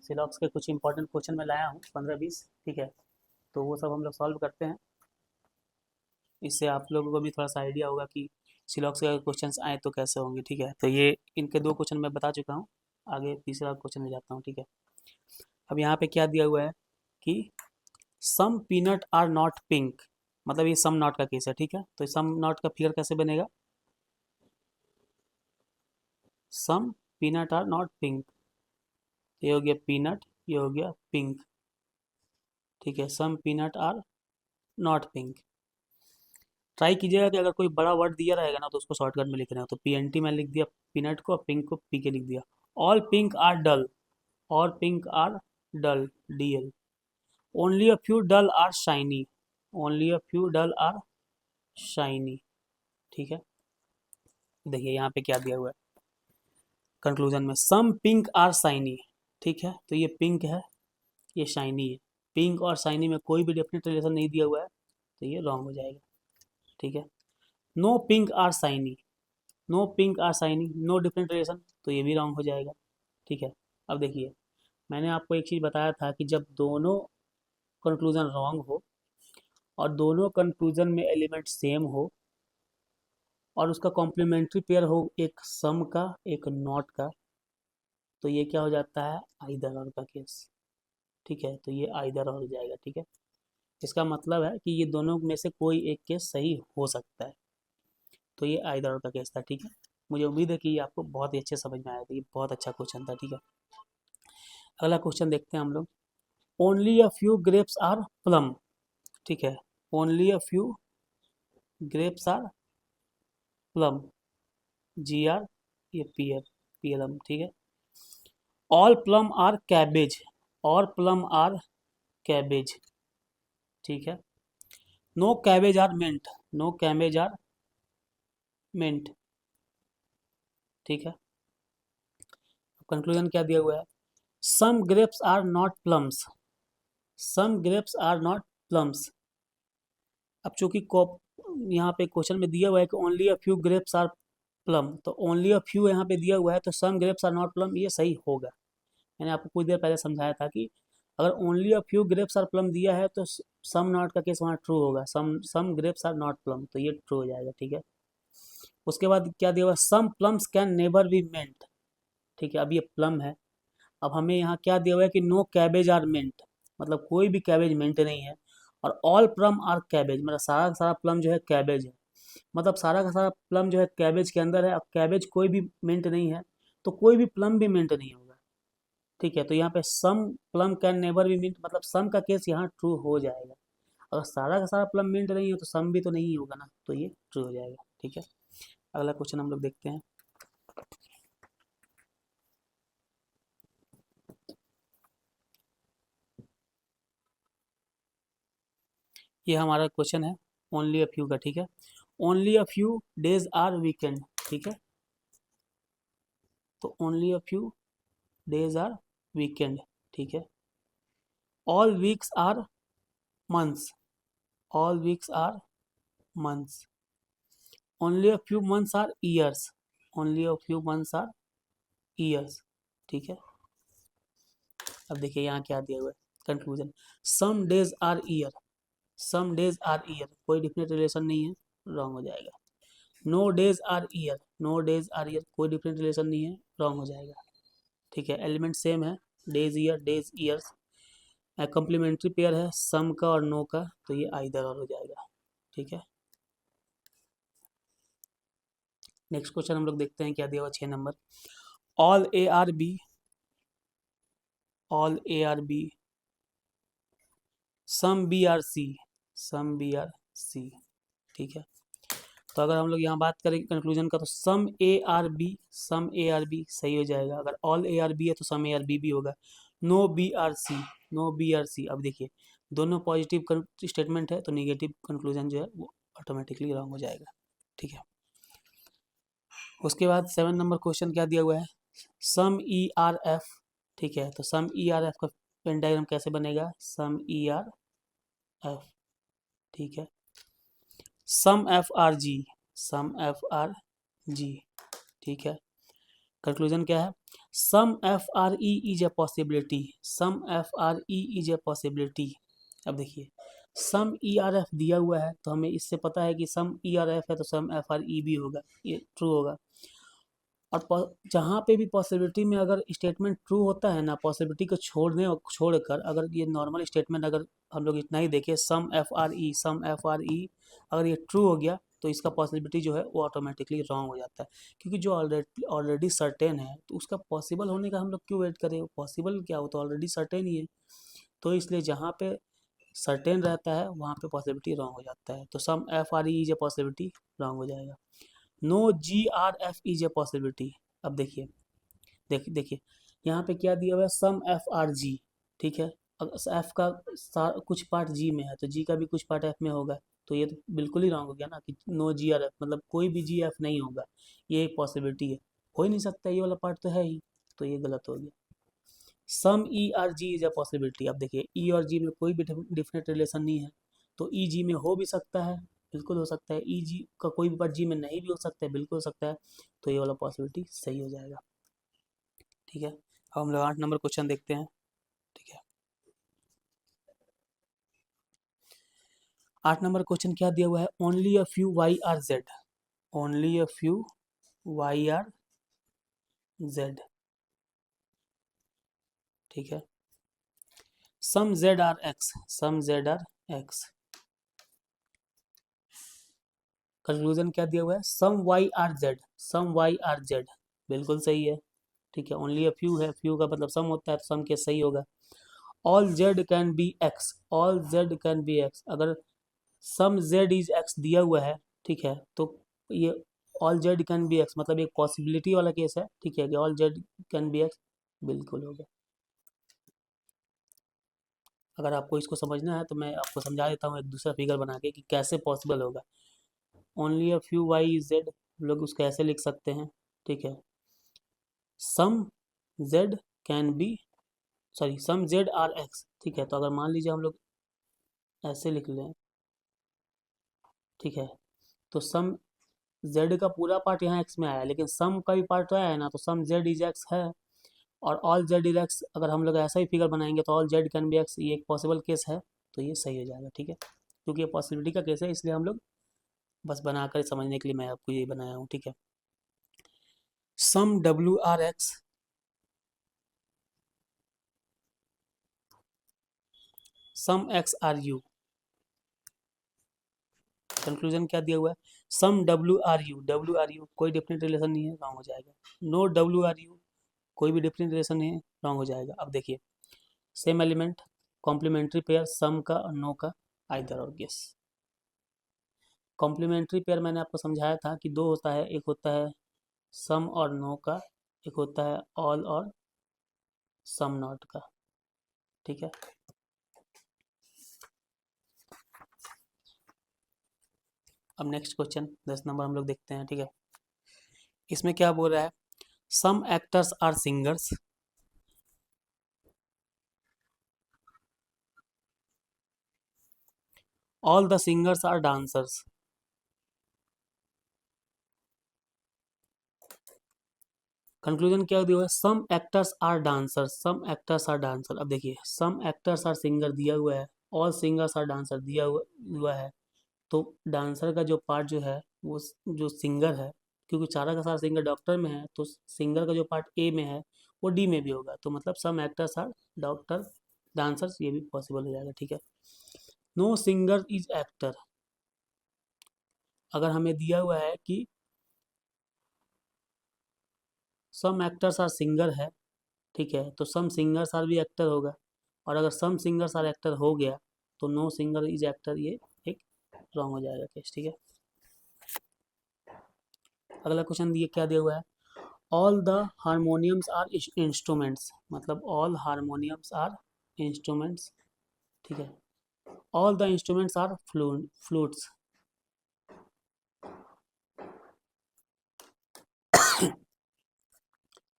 सिलॉक्स के कुछ इंपॉर्टेंट क्वेश्चन मैं लाया हूँ 15-20। ठीक है, तो वो सब हम लोग सॉल्व करते हैं। इससे आप लोगों को भी थोड़ा सा आइडिया होगा कि सिलॉक्स के क्वेश्चंस आए तो कैसे होंगे। ठीक है, तो ये इनके 2 क्वेश्चन मैं बता चुका हूँ, आगे तीसरा क्वेश्चन में जाता हूँ। ठीक है, अब यहाँ पे क्या दिया हुआ है कि सम पीनट आर नॉट पिंक, मतलब ये सम नॉट का केस है। ठीक है, तो सम नॉट का फिगर कैसे बनेगा, सम पीनट आर नॉट पिंक, ये हो गया पीनट, ये हो गया पिंक। ठीक है, some peanut are not pink. Try कीजिएगा कि अगर कोई बड़ा वर्ड दिया रहेगा ना तो उसको शॉर्टकट में लिखना है, तो PNT में लिख दिया पीनट को, पिंक को PK लिख दिया। ऑल पिंक आर डल, और pink are dull, DL। Only a few dull are shiny, only a few dull are shiny. ठीक है, देखिए यहाँ पे क्या दिया हुआ है कंक्लूजन में, सम पिंक आर शाइनी। ठीक है, तो ये पिंक है, ये शाइनी है। पिंक और शाइनी में कोई भी डेफिनेट रिलेशन नहीं दिया हुआ है, तो ये रॉन्ग हो जाएगा। ठीक है, no pink are shiny, no pink are shiny, no different relation, तो ये भी रॉन्ग हो जाएगा। ठीक है, अब देखिए मैंने आपको एक चीज़ बताया था कि जब दोनों कंक्लूजन रॉन्ग हो और दोनों कंक्लूजन में एलिमेंट सेम हो और उसका कॉम्प्लीमेंट्री पेयर हो एक सम का एक नॉट का, तो ये क्या हो जाता है, आइदर और का केस। ठीक है, तो ये आइदर और हो जाएगा। ठीक है, इसका मतलब है कि ये दोनों में से कोई एक केस सही हो सकता है, तो ये आइदर और का केस था। ठीक है, मुझे उम्मीद है कि ये आपको बहुत ही अच्छे समझ में आया था, ये बहुत अच्छा क्वेश्चन था। ठीक है, अगला क्वेश्चन देखते हैं हम लोग। Only a few grapes are plum. ठीक है, only a few grapes are plum, GR, ये PLM। ठीक है, ऑल प्लम आर कैबेज, और प्लम आर कैबेज। ठीक है, no cabbage are mint, no cabbage are mint. ठीक है, कंक्लूजन क्या दिया हुआ है, some grapes are not plums, some grapes are not plums. अब चूंकि यहाँ पे क्वेश्चन में दिया हुआ है कि only a few grapes are plum, तो ओनली अ फ्यू यहाँ पे दिया हुआ है, तो some grapes are not plum ये सही होगा। मैंने आपको कुछ देर पहले समझाया था कि अगर only a few grapes are plum दिया है तो सम नॉट का केस वहाँ ट्रू होगा, some some grapes are not plum, तो ये ट्रू हो जाएगा। ठीक है, उसके बाद क्या दिया हुआ, some plums can never be mint. ठीक है, अब ये प्लम है, अब हमें यहाँ क्या दिया हुआ है कि नो कैबेज आर मिंट, मतलब कोई भी कैबेज मिंट नहीं है। और ऑल प्लम आर कैबेज, मतलब सारा का सारा प्लम जो है कैबेज है, मतलब सारा का सारा प्लम जो है कैबेज के अंदर है। अब कैबेज कोई भी मिंट नहीं है, तो कोई भी प्लम भी मिंट नहीं होगा। ठीक है, तो यहाँ पे some plum can never be mint, मतलब सम का केस यहाँ ट्रू हो जाएगा। अगर सारा का सारा प्लम मिंट नहीं है तो सम भी तो नहीं होगा ना, तो ये ट्रू हो जाएगा। ठीक है, अगला क्वेश्चन हम लोग देखते हैं। ये हमारा क्वेश्चन है ओनली अ फ्यू का। ठीक है, only a few days are weekend. ठीक है, तो only a few days are weekend. ठीक है, all weeks are months, all weeks are months. Only a few months are years, only a few months are years. ठीक है, अब देखिए यहाँ क्या दिया हुआ है conclusion, some days are year, some days are year, कोई डिफरेंट रिलेशन नहीं है, रॉन्ग हो जाएगा। No days are year, no days are year, कोई डिफरेंट रिलेशन नहीं है, रॉन्ग हो जाएगा। ठीक है, एलिमेंट सेम है, days year days years, complementary pair है सम का और नो का, तो ये आइदर और हो जाएगा। ठीक है, नेक्स्ट क्वेश्चन हम लोग देखते हैं क्या दिया हुआ 6 number. All ARB, all ARB, सम BRC, सम BRC। ठीक है, तो अगर हम लोग यहाँ बात करें कंक्लूजन का, तो सम AR B सही हो जाएगा। अगर ऑल AR B है तो सम AR B भी होगा। नो BRC, अब देखिए दोनों पॉजिटिव स्टेटमेंट है तो निगेटिव कंक्लूजन जो है वो ऑटोमेटिकली रॉन्ग हो जाएगा। ठीक है, उसके बाद 7 नंबर क्वेश्चन क्या दिया हुआ है, सम ERF। ठीक है, तो सम ERF का पेन डायग्राम कैसे बनेगा, सम ERF। ठीक है, सम FRG, सम FRG। ठीक है, कंक्लूजन क्या है, some FRE is a possibility, some FRE is a possibility. अब देखिए सम ERF दिया हुआ है तो हमें इससे पता है कि सम ERF है तो सम FRE भी होगा, ये ट्रू होगा। और जहाँ पे भी पॉसिबिलिटी में अगर स्टेटमेंट ट्रू होता है ना, पॉसिबिलिटी को छोड़कर अगर ये नॉर्मल स्टेटमेंट अगर हम लोग इतना ही देखें, सम एफ आर ई अगर ये ट्रू हो गया तो इसका पॉसिबिलिटी जो है वो ऑटोमेटिकली रॉन्ग हो जाता है, क्योंकि जो ऑलरेडी सर्टेन है तो उसका पॉसिबल होने का हम लोग क्यों वेट करें, पॉसिबल क्या हो तो ऑलरेडी सर्टेन ही है। तो इसलिए जहाँ पे सर्टेन रहता है वहाँ पे पॉसिबिलिटी रॉन्ग हो जाता है, तो some F are E is a possibility wrong हो जाएगा। No GRF is a possibility. अब देखिए देखिए यहाँ पे क्या दिया हुआ है, सम FRG। ठीक है, अगर एफ का कुछ पार्ट जी में है तो जी का भी कुछ पार्ट एफ में होगा, तो ये तो बिल्कुल ही रॉन्ग हो गया ना कि नो GRF मतलब कोई भी GF नहीं होगा, ये एक पॉसिबिलिटी है, हो ही नहीं सकता, ये वाला पार्ट तो है ही, तो ये गलत हो गया। सम ERG इज अ पॉसिबिलिटी। अब देखिए ई और जी में कोई भी डिफिनेट रिलेशन नहीं है, तो ई जी में हो भी सकता है, बिल्कुल हो सकता है, ई जी का कोई भी पार्ट जी में नहीं भी हो सकता है, बिल्कुल हो सकता है, तो ये वाला पॉसिबिलिटी सही हो जाएगा। ठीक है, अब हम लोग 8 नंबर क्वेश्चन देखते हैं। ठीक है, 8 नंबर क्वेश्चन क्या दिया हुआ है, only a few Y are Z, only a few Y are Z. ठीक है, some Z are X, some Z are X. Conclusion क्या दिया हुआ है, some Y are Z, some Y are Z, बिल्कुल सही है। ठीक है, ओनली अ फ्यू है, फ्यू का मतलब सम होता है, तो सम के सही होगा। All Z can B x, all Z can B x, अगर सम जेड इज एक्स दिया हुआ है, ठीक है, तो ये all Z can B x मतलब एक पॉसिबिलिटी वाला केस है। ठीक है, कि all Z can B x बिल्कुल होगा। अगर आपको इसको समझना है तो मैं आपको समझा देता हूँ एक दूसरा फिगर बना के कि कैसे पॉसिबल होगा। Only a few Y Z, लोग उसको ऐसे लिख सकते हैं। ठीक है, some Z can be, sorry some Z are X. ठीक है, तो अगर मान लीजिए हम लोग ऐसे लिख लें, ठीक है, तो सम जेड का पूरा पार्ट यहाँ एक्स में आया, लेकिन सम का भी पार्ट तो आया है ना, तो सम जेड इज एक्स है, और ऑल जेड इज एक्स अगर हम लोग ऐसा ही फिगर बनाएंगे तो all Z can B x, ये एक पॉसिबल केस है, तो ये सही हो जाएगा। ठीक है, क्योंकि ये पॉसिबिलिटी का केस है इसलिए हम लोग बस बनाकर समझने के लिए मैं आपको ये बनाया हूँ। ठीक है, सम WRX, सम XRU। कंक्लूजन क्या दिया हुआ है, सम WRU कोई डिफरेंट रिलेशन नहीं है, रॉन्ग हो जाएगा। नो WRU कोई भी डिफरेंट रिलेशन नहीं है, रॉन्ग हो जाएगा। अब देखिए सेम एलिमेंट, कॉम्प्लीमेंट्री पेयर, सम का और नो का, आइदर और गेस। कॉम्प्लीमेंट्री पेयर मैंने आपको समझाया था कि दो होता है, एक होता है सम और नो का, एक होता है ऑल और सम नॉट का। ठीक है, अब नेक्स्ट क्वेश्चन 10 नंबर हम लोग देखते हैं। ठीक है, इसमें क्या बोल रहा है, some actors are singers, all the singers are dancers. Conclusion क्या दिया हुआ है, some actors are dancer, some actors are dancer. अब देखिए सम एक्टर्स आर सिंगर दिया हुआ है, ऑल सिंगर्स आर डांसर दिया हुआ है, तो डांसर का जो पार्ट जो है वो जो सिंगर है, क्योंकि सारा का सारा सिंगर डॉक्टर में है, तो सिंगर का जो पार्ट ए में है वो डी में भी होगा, तो मतलब सम एक्टर्स आर डॉक्टर डांसर्स, ये भी पॉसिबल हो जाएगा। ठीक है, नो सिंगर इज एक्टर, अगर हमें दिया हुआ है कि सम एक्टर्स आर सिंगर है, ठीक है, तो सम सिंगर्स आर भी एक्टर होगा, और अगर सम सिंगर्स आर एक्टर हो गया तो नो सिंगर इज एक्टर, ये एक रॉन्ग हो जाएगा केस। ठीक है, अगला क्वेश्चन दिए क्या दिया हुआ है, all the harmoniums are instruments, मतलब ऑल हारमोनियम्स आर इंस्ट्रूमेंट्स, ठीक है, all the instruments are flutes.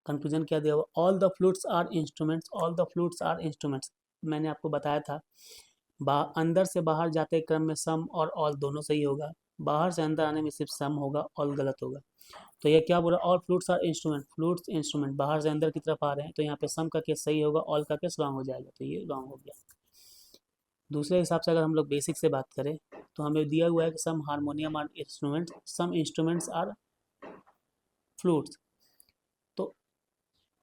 Confusion क्या दिया हुआ, all the flutes are instruments, all the flutes are instruments. मैंने आपको बताया था अंदर से बाहर जाते क्रम में सम और ऑल दोनों सही होगा, बाहर से अंदर आने में सिर्फ सम होगा, ऑल गलत होगा। तो ये क्या बोला, all flutes are instrument, flutes instrument, बाहर से अंदर की तरफ आ रहे हैं, तो यहाँ पे सम का केस सही होगा, ऑल का केस रॉन्ग हो जाएगा, तो ये रॉन्ग हो गया। दूसरे हिसाब से अगर हम लोग बेसिक से बात करें तो हमें दिया हुआ है कि some harmonium are instruments, some instruments are flutes, तो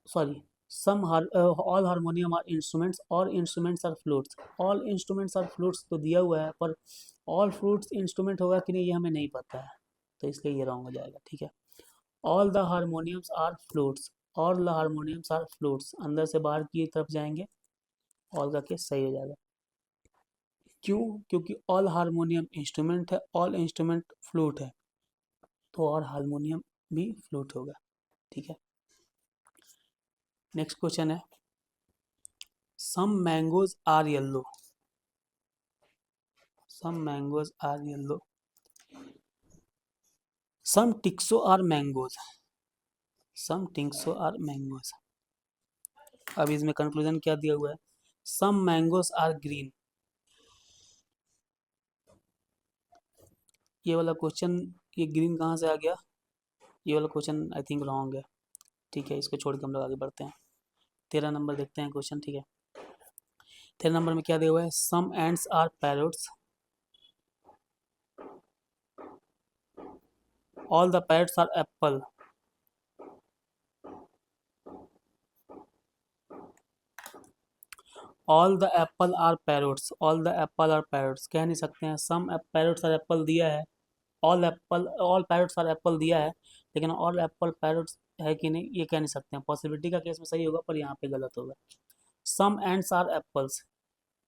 sorry, some all harmonium are instruments और instruments are flutes, all instruments are flutes तो दिया हुआ है, पर ऑल फ्लूट्स इंस्ट्रूमेंट होगा कि नहीं ये हमें नहीं पता है, तो इसलिए ये रॉन्ग हो जाएगा, ठीक है। All the harmoniums are flutes, all the harmoniums are flutes, अंदर से बाहर की तरफ जाएंगे, ऑल का केस सही हो जाएगा। क्यों, क्योंकि ऑल हारमोनियम इंस्ट्रूमेंट है, ऑल इंस्ट्रूमेंट फ्लूट है, तो और हारमोनियम भी फ्लूट होगा, ठीक है। नेक्स्ट क्वेश्चन है, some mangoes are yellow, some mangoes are yellow, some tixo are mangoes, some tixo are mangoes. अब इसमें कंक्लूजन क्या दिया हुआ है, सम मैंगोज आर ग्रीन। ये वाला क्वेश्चन, ये ग्रीन कहाँ से आ गया, ये वाला क्वेश्चन आई थिंक रॉन्ग है, ठीक है, इसको छोड़ के हम लोग आगे बढ़ते हैं। 13 नंबर देखते हैं क्वेश्चन, ठीक है। 13 नंबर में क्या दिया हुआ है, some ants are parrots, all the parrots are apple, all the apple are parrots, all the apple are parrots कह नहीं सकते हैं, सम पैरोट्स आर एप्पल दिया है, all apple, all parrots are apple दिया है, लेकिन ऑल एप्पल पैरोट्स है कि नहीं ये कह नहीं सकते हैं, पॉसिबिलिटी का केस में सही होगा पर यहाँ पे गलत होगा। Some ants are apples,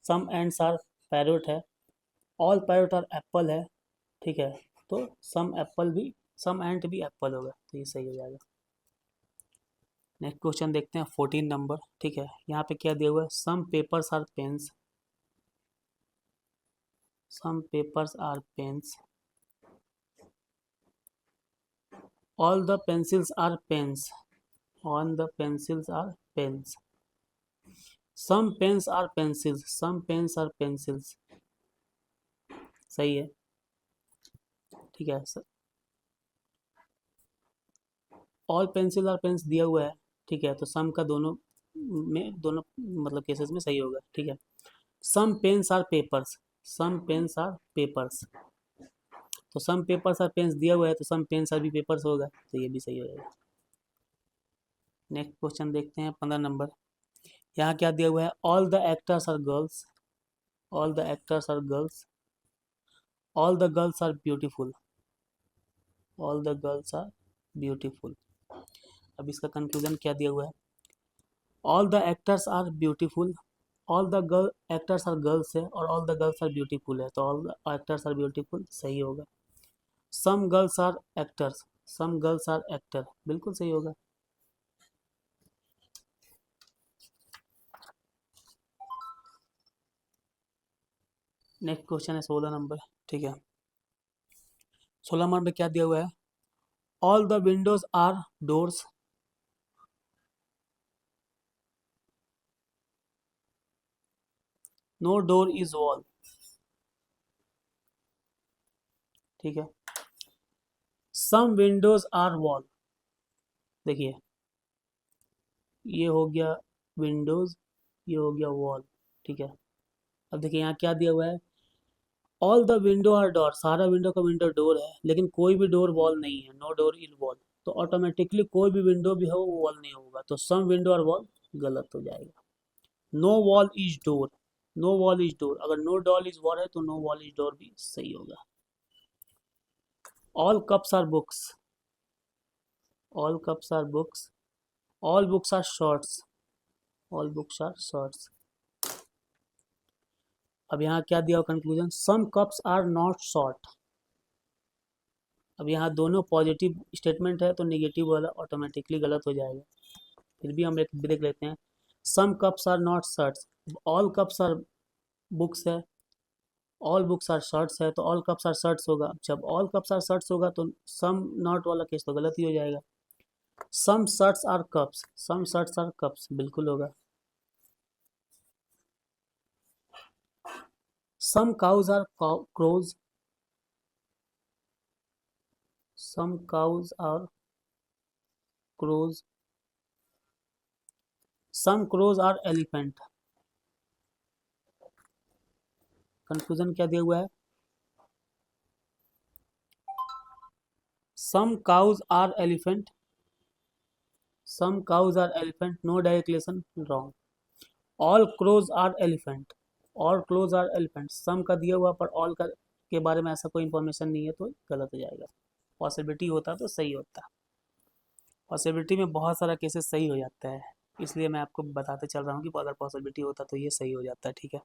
some ants are parrot है, ऑल पैरोट आर एप्पल है, ठीक है, तो सम एप्पल भी, सम एंट भी एप्पल होगा, तो ये सही हो जाएगा। नेक्स्ट क्वेश्चन देखते हैं 14 नंबर, ठीक है। यहाँ पे क्या दिया हुआ है, some papers are pens, some papers are pens, all the pencils are pens, all the pencils are pens, some pens are pencils, some pens are pencils, सही है, ठीक है। ऑल पेंसिल आर पेन्स दिया हुआ है, ठीक है, तो सम का दोनों में, दोनों मतलब केसेस में सही होगा, ठीक है। Some pens are papers, some pens are papers, तो सम पेपर्स आर पेन्स दिया हुआ है, तो सम पेन्स आर भी पेपर्स होगा, तो ये भी सही हो जाएगा। नेक्स्ट क्वेश्चन देखते हैं 15 नंबर, यहाँ क्या दिया हुआ है, all the actors are girls, all the actors are girls, all the girls are beautiful, all the girls are beautiful. अब इसका कंक्लूजन क्या दिया हुआ है, all the actors are beautiful, all the girl actors are girls है, और all the girls are beautiful है, तो all the actors are beautiful सही होगा। Some girls are actors, some girls are actor, बिल्कुल सही होगा। नेक्स्ट क्वेश्चन है 16 नंबर, ठीक है। 16 नंबर में क्या दिया हुआ है, all the windows are doors, no door is wall, ठीक है। सम विंडोज आर वॉल, देखिए ये हो गया विंडोज, ये हो गया वॉल, ठीक है। अब देखिए यहाँ क्या दिया हुआ है, all the window are door, सारा विंडो का विंडो डोर है, लेकिन कोई भी डोर वॉल नहीं है, नो डोर इज वॉल, तो ऑटोमेटिकली कोई भी विंडो भी हो वो वॉल नहीं होगा, तो सम विंडो आर वॉल गलत हो जाएगा। No wall is door, no wall is door, अगर नो डॉल इज वॉल है तो नो वॉल इज डोर भी सही होगा। All cups are books, all cups are books, all books are shorts, all books are shorts. अब यहाँ क्या दिया conclusion, some cups are not short, अब यहाँ दोनों पॉजिटिव स्टेटमेंट है तो नेगेटिव वाला ऑटोमेटिकली गलत हो जाएगा। फिर भी हम एक देख लेते हैं। Some cups are not shirts, all cups are books है, ऑल बुक्स आर शर्ट्स है तो ऑल कप्स आर शर्ट्स होगा। जब ऑल कप्स आर शर्ट्स होगा तो सम नॉट वाला केस तो गलत ही हो जाएगा। Some shirts are cups, some shirts are cups बिल्कुल होगा। Some cows are crows, some cows are crows, some crows are elephant. Confusion क्या दिया हुआ है? Some cows are elephant, some cows are elephant, no direct relation, wrong. All crows are elephant, all crows are elephant, some का दिया हुआ पर all का के बारे में ऐसा कोई इंफॉर्मेशन नहीं है तो गलत हो जाएगा। पॉसिबिलिटी होता तो सही होता, पॉसिबिलिटी में बहुत सारा केसेस सही हो जाता है, इसलिए मैं आपको बताते चल रहा हूँ कि अगर पॉसिबिलिटी होता तो ये सही हो जाता है। ठीक है,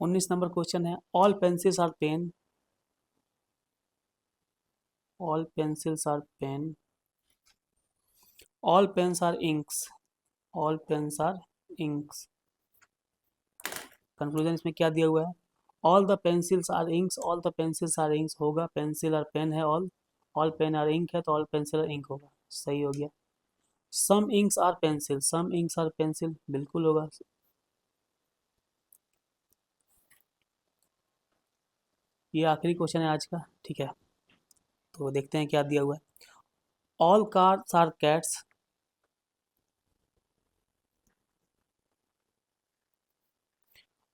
19 नंबर क्वेश्चन है। All pencils are pen, all pencils are pen, all pens are inks, all pens are inks. Conclusion इसमें क्या दिया हुआ है? All the pencils are inks, all the pencils are inks होगा, पेंसिल और पेन है all pen are ink है तो ऑल पेंसिल और इंक होगा, सही हो गया। Some inks are pencil, some inks are pencil बिल्कुल होगा। ये आखिरी क्वेश्चन है आज का। ठीक है, तो देखते हैं क्या दिया हुआ है। All cars are cats,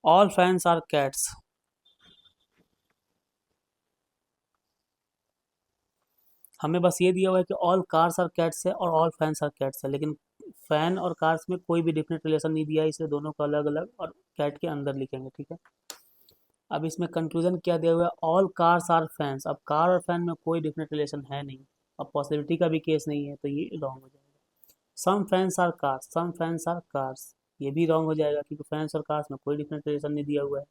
all fans are cats. हमें बस ये दिया हुआ है कि ऑल कार्स आर कैट्स है और ऑल फैंस आर कैट्स है, लेकिन फैन और कार्स में कोई भी डिफरेंट रिलेशन नहीं दिया है, इसलिए दोनों को अलग अलग और कैट के अंदर लिखेंगे। ठीक है, अब इसमें कंक्लूजन क्या दिया हुआ है? ऑल कार्स आर फैंस, अब कार और फैन में कोई डिफरेंट रिलेशन है नहीं, अब पॉसिबिलिटी का भी केस नहीं है तो ये रॉन्ग हो जाएगा। Some fans are cars, some fans are cars, ये भी रॉन्ग हो जाएगा क्योंकि फैंस और कार्स में कोई डिफरेंट रिलेशन नहीं दिया हुआ है।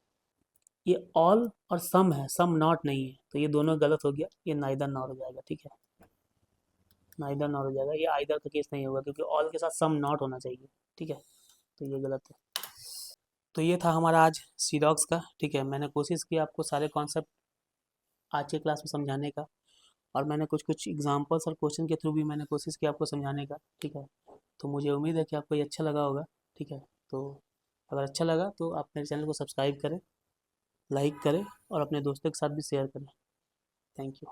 ये ऑल और सम है, सम नॉट नहीं है, तो ये दोनों गलत हो गया, ये नाइदर नॉर हो जाएगा। ठीक है, नाइदर नॉर हो जाएगा, ये आइदर का केस नहीं होगा क्योंकि ऑल के साथ सम नॉट होना चाहिए। ठीक है, तो ये गलत है। तो ये था हमारा आज सीडॉक्स का। ठीक है, मैंने कोशिश की आपको सारे कॉन्सेप्ट आज के क्लास में समझाने का, और मैंने कुछ कुछ एग्जांपल्स और क्वेश्चन के थ्रू भी मैंने कोशिश की आपको समझाने का। ठीक है, तो मुझे उम्मीद है कि आपको ये अच्छा लगा होगा। ठीक है, तो अगर अच्छा लगा तो आप मेरे चैनल को सब्सक्राइब करें, लाइक करें और अपने दोस्तों के साथ भी शेयर करें। Thank you.